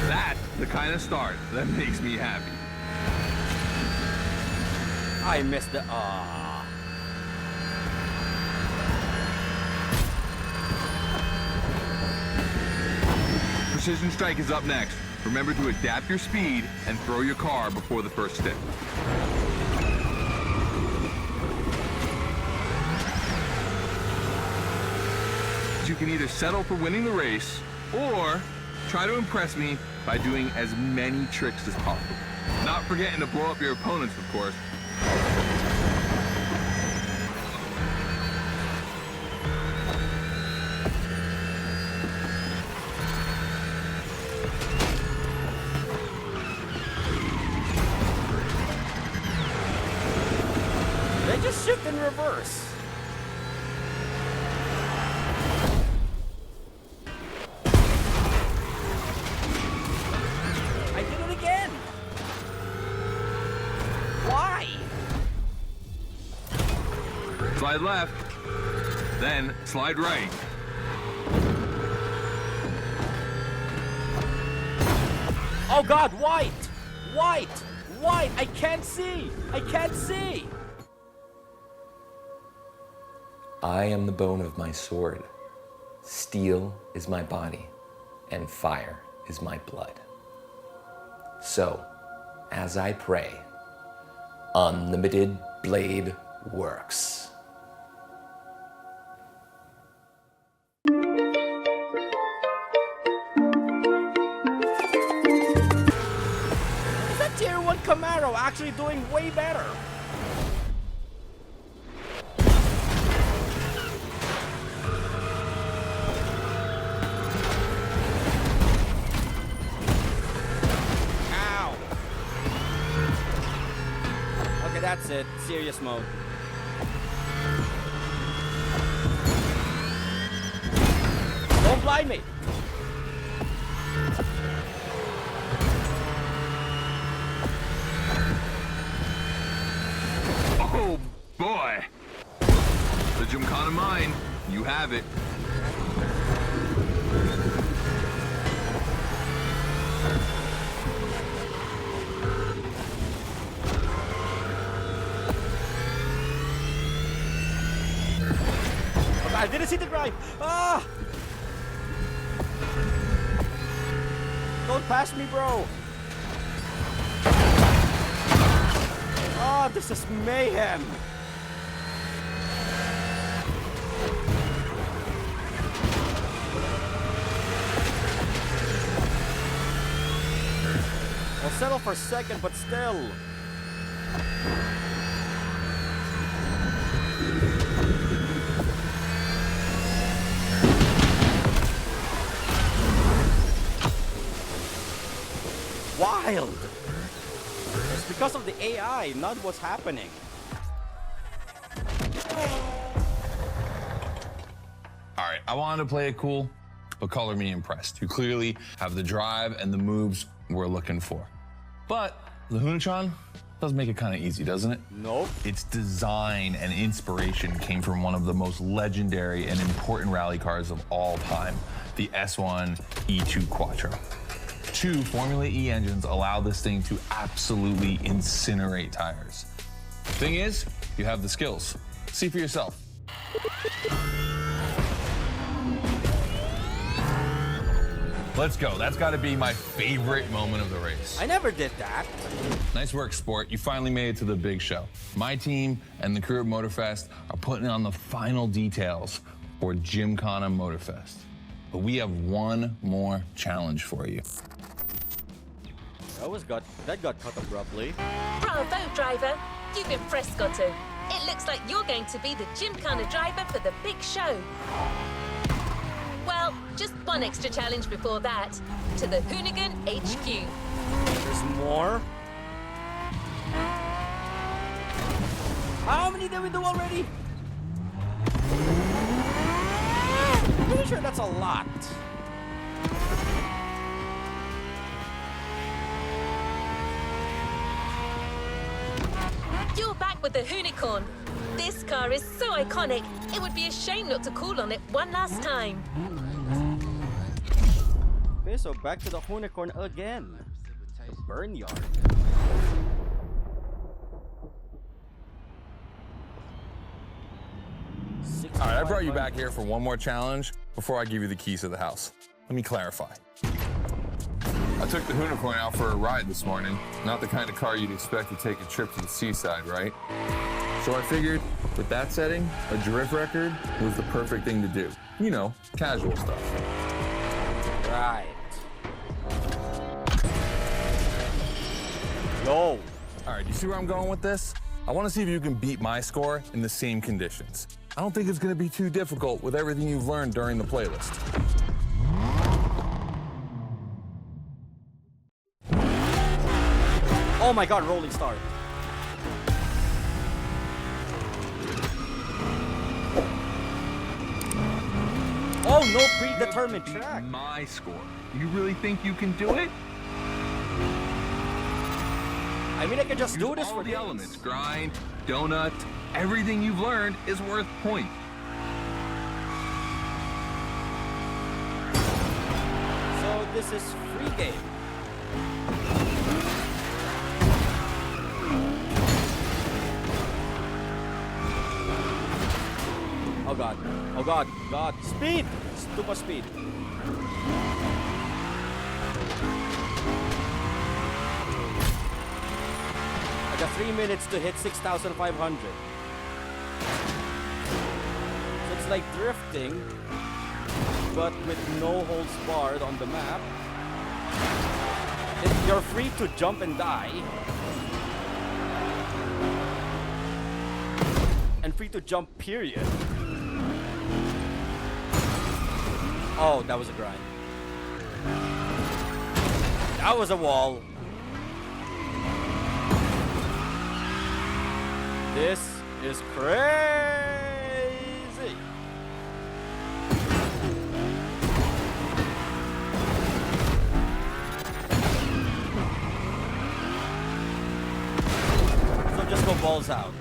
That's the kind of start that makes me happy.
I missed the
Precision Strike is up next. Remember to adapt your speed and throw your car before the first stick. You can either settle for winning the race or try to impress me by doing as many tricks as possible. Not forgetting to blow up your opponents, of course.
They just shift in reverse. I did it again. Why?
Slide left, then slide right.
Oh God, white! White! White! I can't see! I can't see!
I am the bone of my sword. Steel is my body, and fire is my blood. So, as I pray, unlimited blade works.
Is that Tier 1 Camaro actually doing way better? Ow! Okay, that's it. Serious mode. Don't blind me!
Oh boy! The Gymkhana mine, you have it.
I didn't see the drive! Ah! Don't pass me, bro! Ah, this is mayhem! I'll settle for second, but still. wild. It's because of the AI, not what's happening.
All right, I wanted to play it cool, but color me impressed. You clearly have the drive and the moves we're looking for. But the Hoonatron does make it kind of easy, doesn't it?
Nope.
Its design and inspiration came from one of the most legendary and important rally cars of all time, the S1 E2 Quattro. 2 Formula E engines allow this thing to absolutely incinerate tires. Thing is, you have the skills. See for yourself. Let's go. That's got to be my favorite moment of the race.
I never did that.
Nice work, Sport. You finally made it to the big show. My team and the crew at Motorfest are putting on the final details for Gymkhana Motorfest. But we have one more challenge for you.
That got cut abruptly.
Bravo, driver. You've impressed, Scotto. It looks like you're going to be the Gymkhana driver for the big show. Well, just one extra challenge before that. To the Hoonigan HQ.
There's more. How many did we do already? I'm pretty sure that's a lot.
You're back with the Hoonicorn. This car is so iconic, it would be a shame not to call on it one last time.
Okay, so back to the Hoonicorn again. The Burnyard.
All right, I brought you back here for one more challenge before I give you the keys to the house. Let me clarify. I took the Hoonicorn out for a ride this morning. Not the kind of car you'd expect to take a trip to the seaside, right? So I figured, with that setting, a drift record was the perfect thing to do. You know, casual stuff.
Right. Yo.
All right, you see where I'm going with this? I want to see if you can beat my score in the same conditions. I don't think it's going to be too difficult with everything you've learned during the playlist.
Oh my god, rolling start. Oh, no predetermined track.
My score. You really think you can do it?
I mean, I could just do this
all
for
the
days.
elements. Grind, donut, everything you've learned is worth point.
So this is free game. Oh god. Oh god. God. Speed! Too much speed. I got 3 minutes to hit 6,500. So it's like drifting, but with no holds barred on the map. You're free to jump and die. And free to jump, period. Oh, that was a grind. That was a wall. This is crazy. So just go balls out.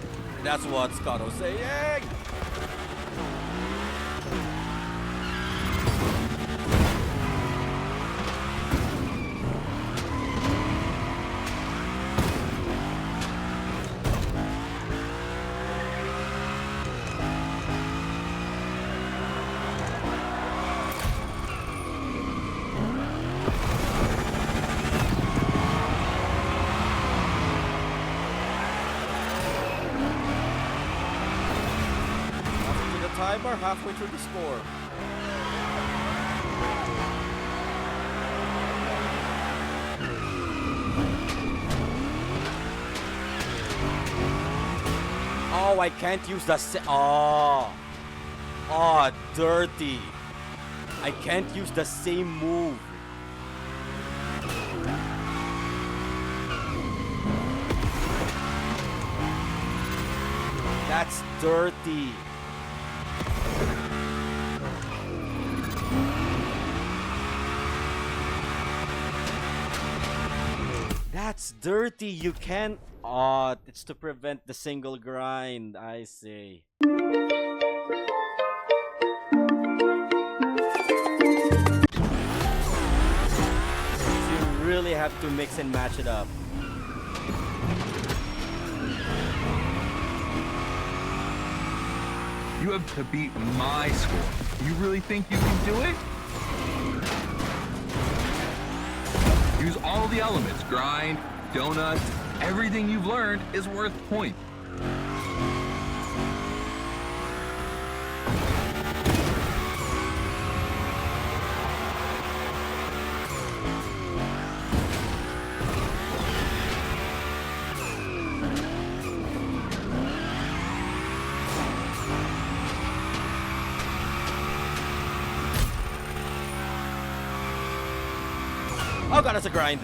That's what Scott was saying. Timer halfway through the score. Oh, I can't use the oh, dirty. I can't use the same move. That's dirty. That's dirty. You can't. Oh, it's to prevent the single grind. I see. You really have to mix and match it up.
You have to beat my score. You really think you can do it? Use all the elements, grind, donuts, everything you've learned is worth points.
Oh god, it's a grind.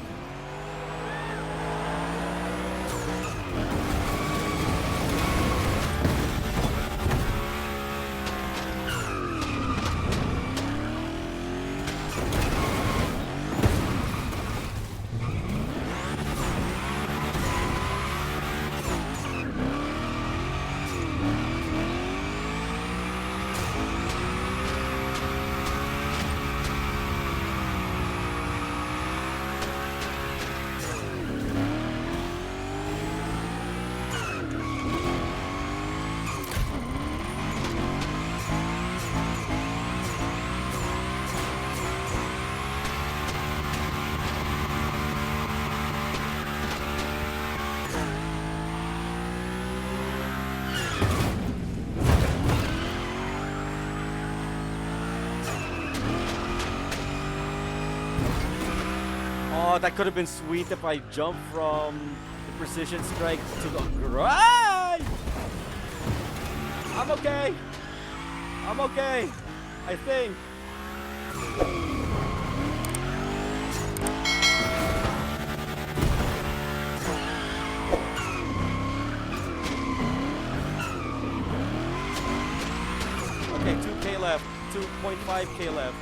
Oh, that could have been sweet if I jumped from the precision strike to the grind. I'm okay. I'm okay. I think. Okay, 2K left. 2.5K left.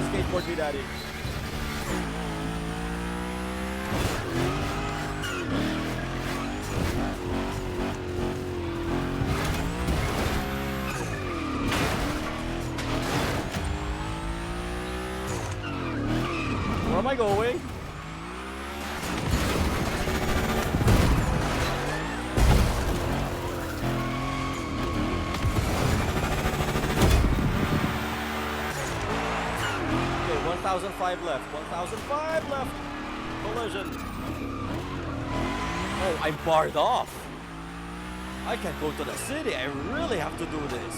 Skateboard me, daddy. Where am I going? Okay, 1,005 left. 1,005 left. Collision. Oh, I'm barred off. I can't go to the city. I really have to do this.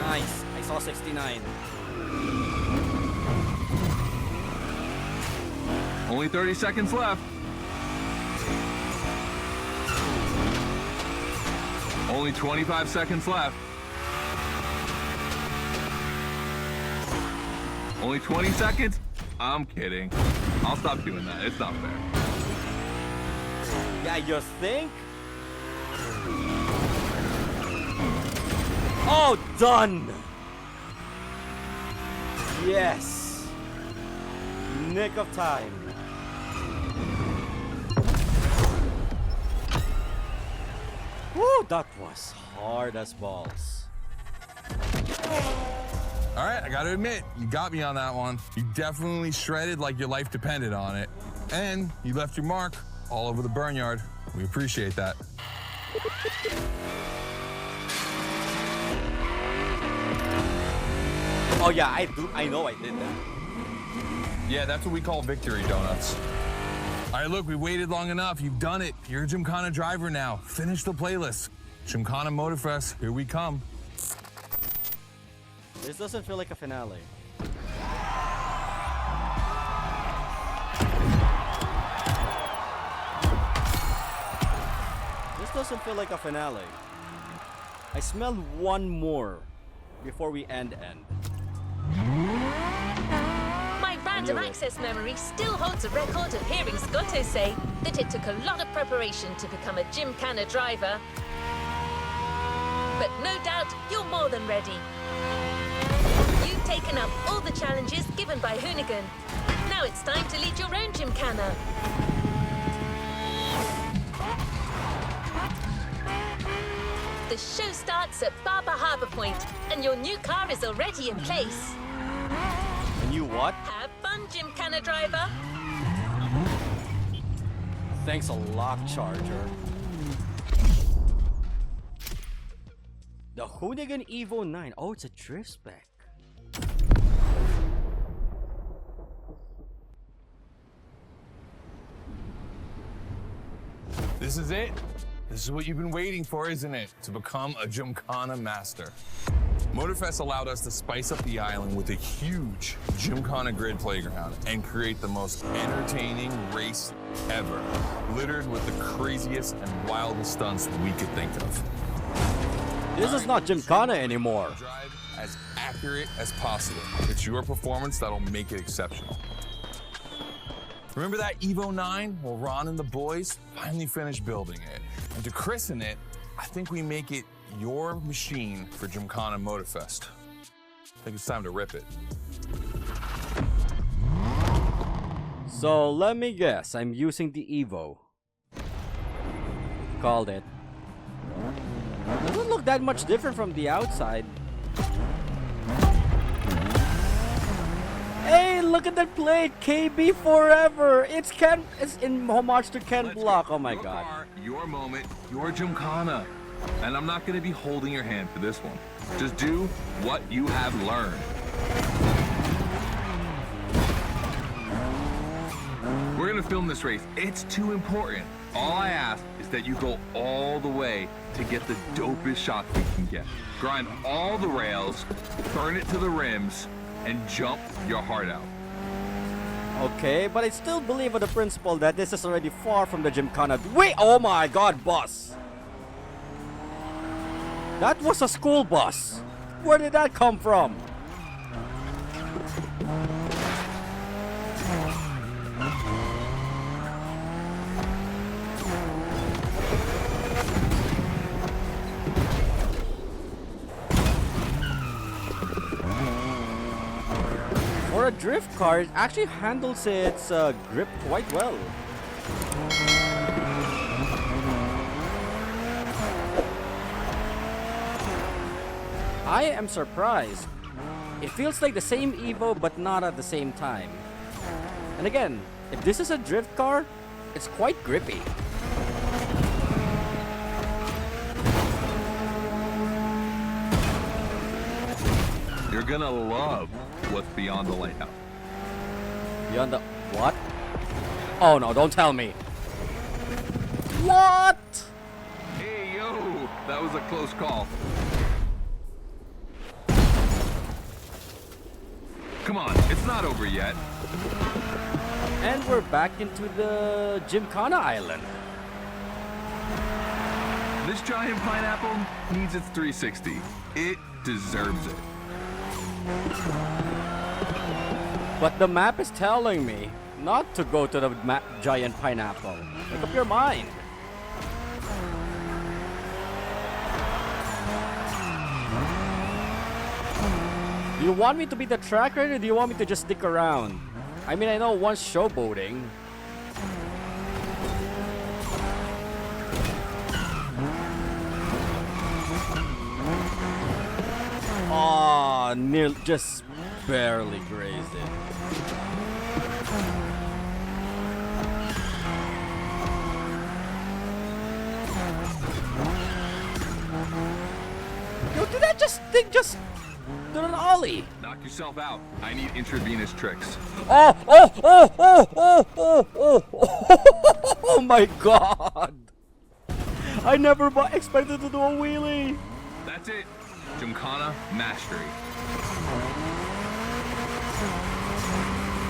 Nice. I saw 69.
Only 30 seconds left. Only 25 seconds left. Only 20 seconds? I'm kidding. I'll stop doing that. It's not fair.
Yeah, you think? Oh, done! Yes! Nick of time. Woo, that was hard as balls.
All right, I gotta admit, you got me on that one. You definitely shredded like your life depended on it. And you left your mark all over the burnyard. We appreciate that.
Oh yeah, I know I did that.
Yeah, that's what we call victory donuts. All right, look, we waited long enough. You've done it. You're a Gymkhana driver now. Finish the playlist. Gymkhana Motorfest, here we come.
This doesn't feel like a finale. This doesn't feel like a finale. I smell one more before we end.
My random access memory still holds a record of hearing Scotto say that it took a lot of preparation to become a Gymkhana driver. But no doubt you're more than ready. You've taken up all the challenges given by Hoonigan. Now it's time to lead your own Gymkhana. The show starts at Barber Harbour Point, and your new car is already in place.
And you what?
Have fun, Gymkhana driver.
Thanks a lot, Charger. The Hoonigan Evo 9. Oh, it's a drift spec.
This is it. This is what you've been waiting for, isn't it? To become a Gymkhana master. Motorfest allowed us to spice up the island with a huge Gymkhana grid playground and create the most entertaining race ever, littered with the craziest and wildest stunts we could think of.
This is not Gymkhana anymore.
Drive as accurate as possible. It's your performance that'll make it exceptional. Remember that Evo 9? Well, Ron and the boys finally finished building it. And to christen it, I think we make it your machine for Gymkhana Motorfest. I think it's time to rip it.
So let me guess, I'm using the Evo. Called it. Doesn't look that much different from the outside. Hey, look at that plate! KB forever! It's in homage to Ken Block. Oh my
Your
god.
car, your moment, your Gymkhana. And I'm not going to be holding your hand for this one. Just do what you have learned. We're going to film this race. It's too important. All I ask is that you go all the way to get the dopest shots we can get. Grind all the rails, burn it to the rims, and jump your heart out.
Okay, but I still believe in the principle that this is already far from the Gymkhana. Wait! Oh my god, bus! That was a school bus! Where did that come from? For a drift car, it actually handles its grip quite well. I am surprised. It feels like the same Evo, but not at the same time. And again, if this is a drift car, it's quite grippy.
You're gonna love what's beyond the lighthouse.
Beyond the... what? Oh no, don't tell me. What?
Hey, yo, that was a close call. Come on, it's not over yet.
And we're back into the Gymkhana Island.
This giant pineapple needs its 360. It deserves it.
But the map is telling me not to go to the giant pineapple. Make up your mind. Do you want me to be the track rider or do you want me to just stick around? I mean, I know one's showboating. Aw, just barely grazed it. Yo, did that thing just did an ollie?
Knock yourself out. I need intravenous tricks.
Oh my god! I never expected to do a wheelie.
That's it. Gymkhana mastery.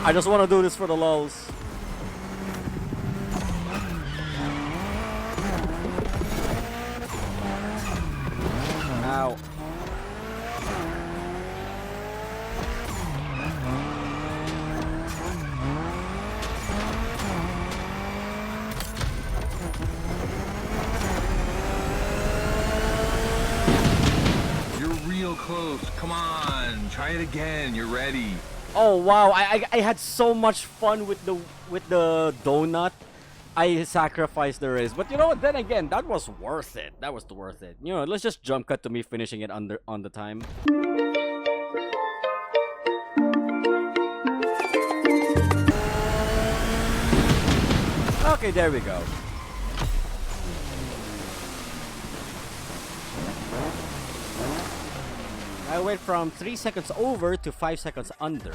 I just want to do this for the lulz. Ow.
You're real close. Come on, try it again. You're ready.
Oh wow, I had so much fun with the donut. I sacrificed the race, but you know what? Then again, that was worth it. That was worth it. You know, let's just jump cut to me finishing it on the time. Okay, there we go. I went from 3 seconds over to 5 seconds under.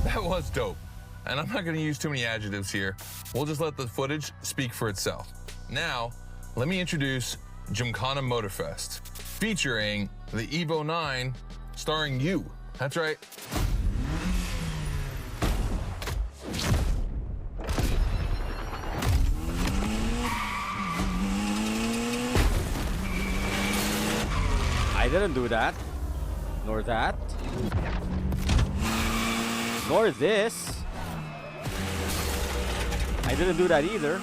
That was dope. And I'm not going to use too many adjectives here. We'll just let the footage speak for itself. Now, let me introduce Gymkhana Motorfest, featuring the Evo 9, starring you. That's right.
I didn't do that. Nor that. Nor this. I didn't do that either.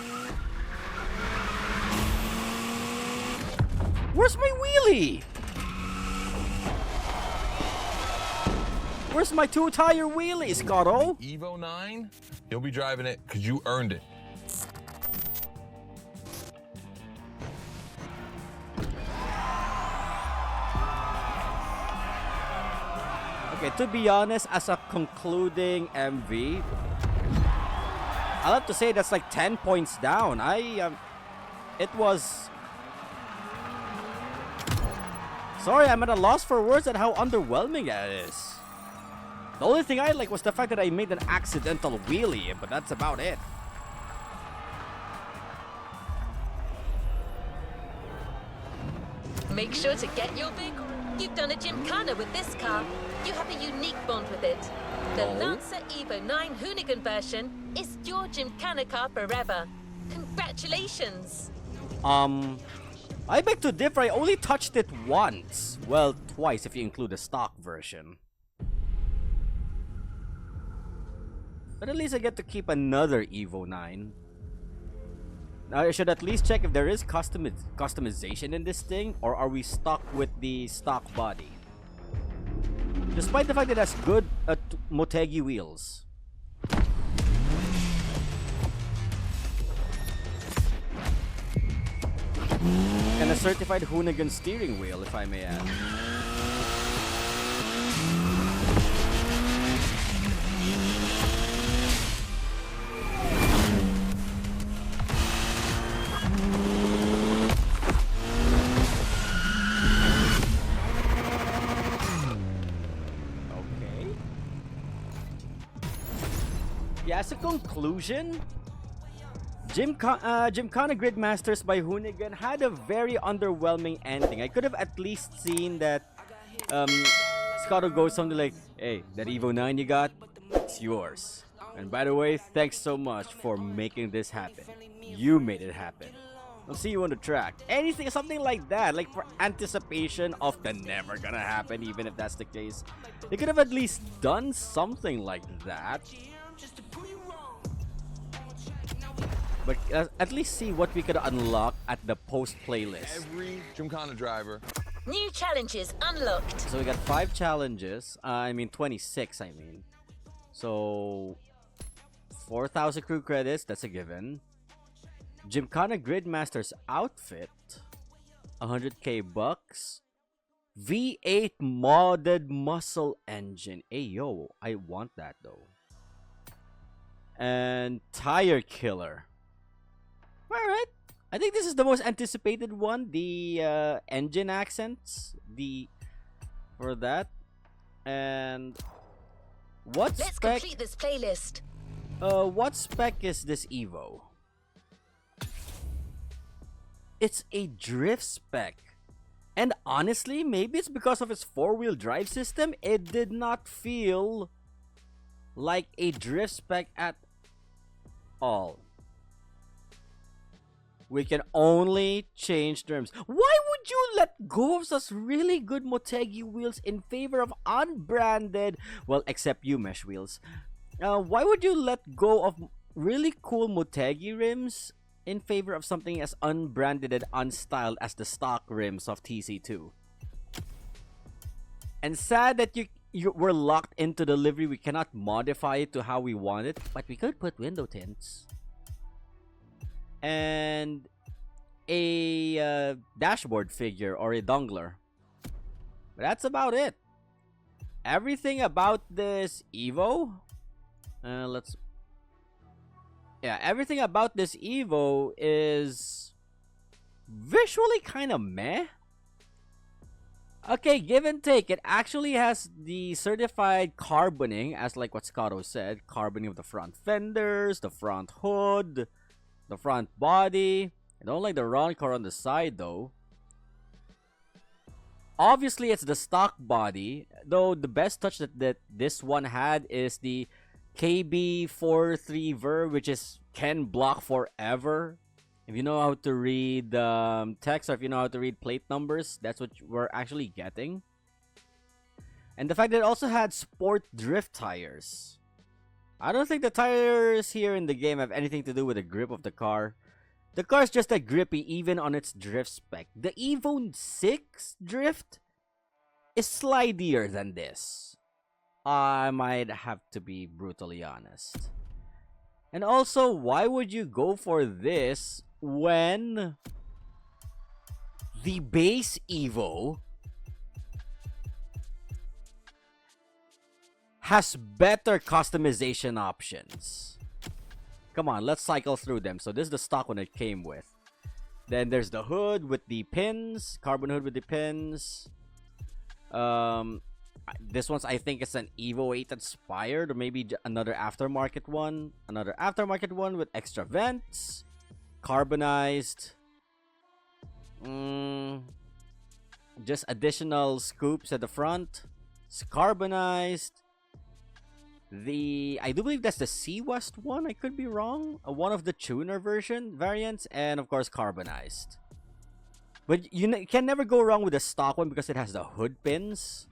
Where's my wheelie? Where's my two-tire wheelie, Scotto?
Evo 9, you'll be driving it because you earned it.
Okay, to be honest, as a concluding MV, I'll have to say that's like 10 points down. It was... Sorry, I'm at a loss for words at how underwhelming that is. The only thing I like was the fact that I made an accidental wheelie, but that's about it.
Make sure to get your vehicle. You've done a Gymkhana with this car. You have a unique bond with it. The Lancer Evo 9 Hoonigan version is your Gymkhana car forever. Congratulations!
I beg to differ, I only touched it once. Well, twice if you include the stock version. But at least I get to keep another Evo 9. Now I should at least check if there is customization in this thing, or are we stuck with the stock body? Despite the fact that it has good Motegi wheels. And a certified Hoonigan steering wheel, if I may add. Yeah, as a conclusion, Gymkhana Gridmasters by Hoonigan had a very underwhelming ending. I could have at least seen that Scotto goes something like, hey, that Evo 9 you got, it's yours. And by the way, thanks so much for making this happen. You made it happen. I'll see you on the track. Anything, something like that, like for anticipation of the never gonna happen, even if that's the case. They could have at least done something like that. But at least see what we could unlock at the post playlist.
Every Gymkhana driver.
New challenges unlocked.
So we got 5 challenges. 26, I mean. So 4,000 crew credits, that's a given. Gymkhana Gridmaster's outfit, 100k bucks. V8 modded muscle engine. Hey yo, I want that though. And tire killer. Alright. I think this is the most anticipated one. The engine accents. For that. And what
Let's
spec?
complete this playlist.
What spec is this Evo? it's a drift spec. And honestly, maybe it's because of its four-wheel drive system. It did not feel like a drift spec at all. We can only change terms. Why would you let go of such really good Motegi wheels in favor of unbranded, well, except you mesh wheels? Why would you let go of really cool Motegi rims in favor of something as unbranded and unstyled as the stock rims of TC2? And sad that you were locked into the livery. We cannot modify it to how we want it, but we could put window tints and a dashboard figure or a dongler. But that's about it. Everything about this Evo, everything about this Evo is visually kind of meh. Okay, give and take. It actually has the certified carboning, as like what Scotto said, carboning of the front fenders, the front hood, the front body. I don't like the round car on the side though. Obviously, it's the stock body, though the best touch that this one had is the KB43 Ver, which is can block forever. If you know how to read text, or if you know how to read plate numbers, that's what we're actually getting. And the fact that it also had sport drift tires. I don't think the tires here in the game have anything to do with the grip of the car. The car is just that grippy even on its drift spec. The Evo 6 drift is slidier than this. I might have to be brutally honest. And also, why would you go for this when the base Evo has better customization options? Come on, let's cycle through them. So this is the stock one it came with. Then there's the hood with the pins, carbon hood with the pins. This one's, I think it's an Evo 8 inspired, or maybe another aftermarket one. Another aftermarket one with extra vents. Carbonized. Just additional scoops at the front. It's carbonized. I do believe that's the Sea West one. I could be wrong. One of the tuner variants, and of course carbonized. But you can never go wrong with the stock one because it has the hood pins.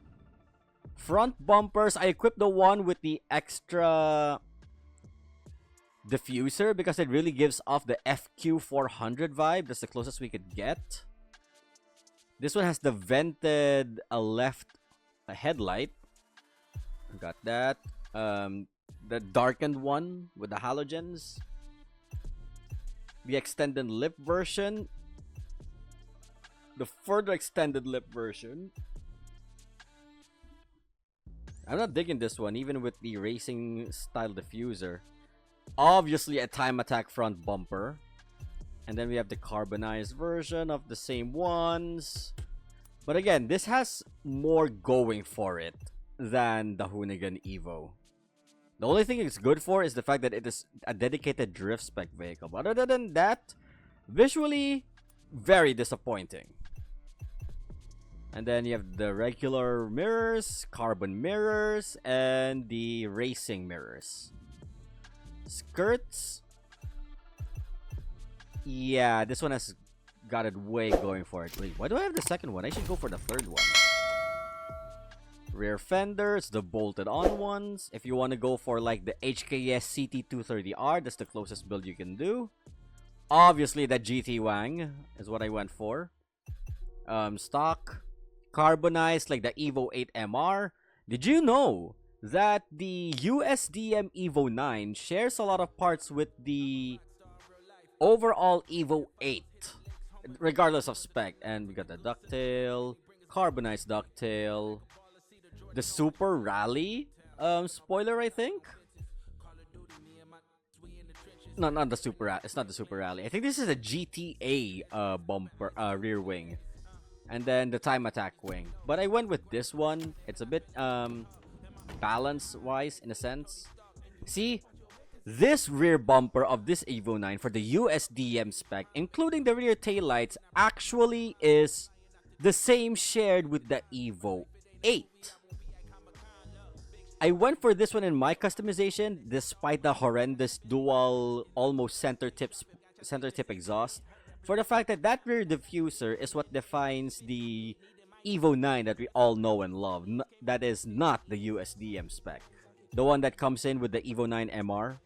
Front bumpers, I equipped the one with the extra diffuser because it really gives off the FQ400 vibe. That's the closest we could get. This one has the vented left headlight. Got that. The darkened one with the halogens. The extended lip version. The further extended lip version. I'm not digging this one, even with the racing style diffuser. Obviously, a time attack front bumper. And then we have the carbonized version of the same ones. But again, this has more going for it than the Hoonigan Evo. The only thing it's good for is the fact that it is a dedicated drift spec vehicle. But other than that, visually, very disappointing. And then you have the regular mirrors, carbon mirrors, and the racing mirrors. Skirts. Yeah, this one has got it way going for it. Wait, why do I have the second one? I should go for the third one. Rear fenders, the bolted on ones. If you want to go for like the HKS CT230R, that's the closest build you can do. Obviously, the GT Wang is what I went for. Stock. Carbonized like the Evo 8 MR. Did you know that the USDM Evo 9 shares a lot of parts with the overall Evo 8, regardless of spec? And we got the ducktail, carbonized ducktail, the Super Rally spoiler, I think. No, not the Super Rally. It's not the Super Rally. I think this is a GTA bumper rear wing. And then the time attack wing. But I went with this one. It's a bit balance-wise in a sense. See, This rear bumper of this Evo 9 for the USDM spec, including the rear taillights, actually is the same shared with the Evo 8. I went for this one in my customization despite the horrendous dual almost center tip exhaust, for the fact that that rear diffuser is what defines the Evo 9 that we all know and love. That is not the USDM spec. The one that comes in with the Evo 9 MR.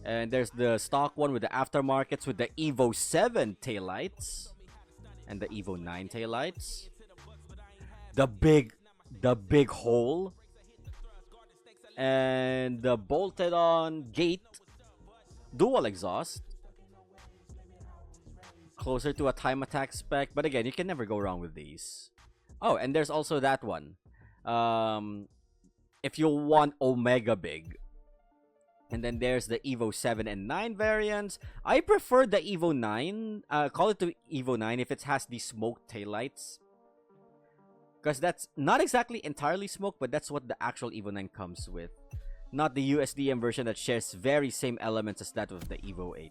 And there's the stock one with the aftermarkets with the Evo 7 taillights and the Evo 9 taillights. The big hole and the bolted on gate dual exhaust, closer to a time attack spec, but again, you can never go wrong with these. Oh, and there's also that one. If you want Omega Big. And then there's the Evo 7 and 9 variants. I prefer the Evo 9. Call it the Evo 9 if it has the smoked taillights. Because that's not exactly entirely smoked, but that's what the actual Evo 9 comes with. Not the USDM version that shares very same elements as that of the Evo 8.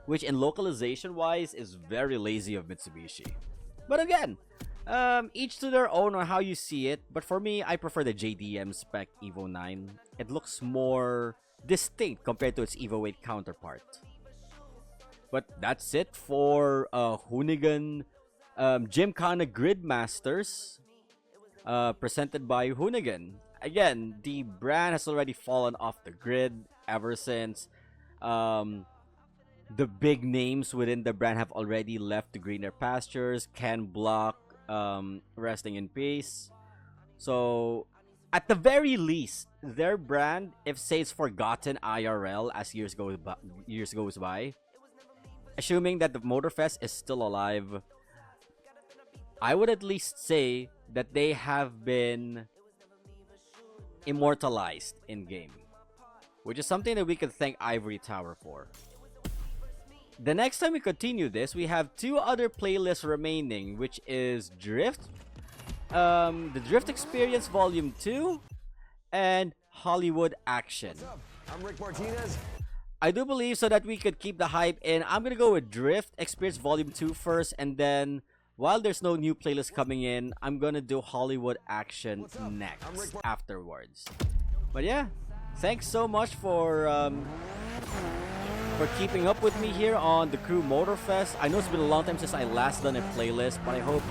Which in localization wise is very lazy of Mitsubishi. But again, each to their own on how you see it. But for me, I prefer the JDM spec Evo 9. It looks more distinct compared to its Evo 8 counterpart. But that's it for Hoonigan Gymkhana Gridmasters presented by Hoonigan. Again, the brand has already fallen off the grid ever since the big names within the brand have already left the greener pastures. Ken Block resting in peace. So at the very least, their brand, if say it's forgotten IRL as years goes by, assuming that the Motorfest is still alive, I would at least say that they have been immortalized in game, which is something that we could thank Ivory Tower for. The next time we continue this, we have two other playlists remaining, which is Drift, the Drift Experience Volume 2, and Hollywood Action.
I'm Rick Martinez.
I do believe so that we could keep the hype in. I'm gonna go with Drift Experience Volume 2 first, and then while there's no new playlist coming in, I'm gonna do Hollywood Action next afterwards. But yeah, thanks so much for keeping up with me here on the Crew Motorfest. I know it's been a long time since I last done a playlist, but I hope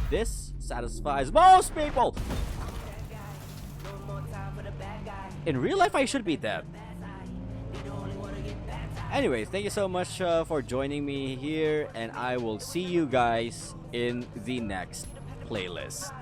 this satisfies most people. In real life, I should be dead. Anyways, thank you so much for joining me here, and I will see you guys in the next playlist.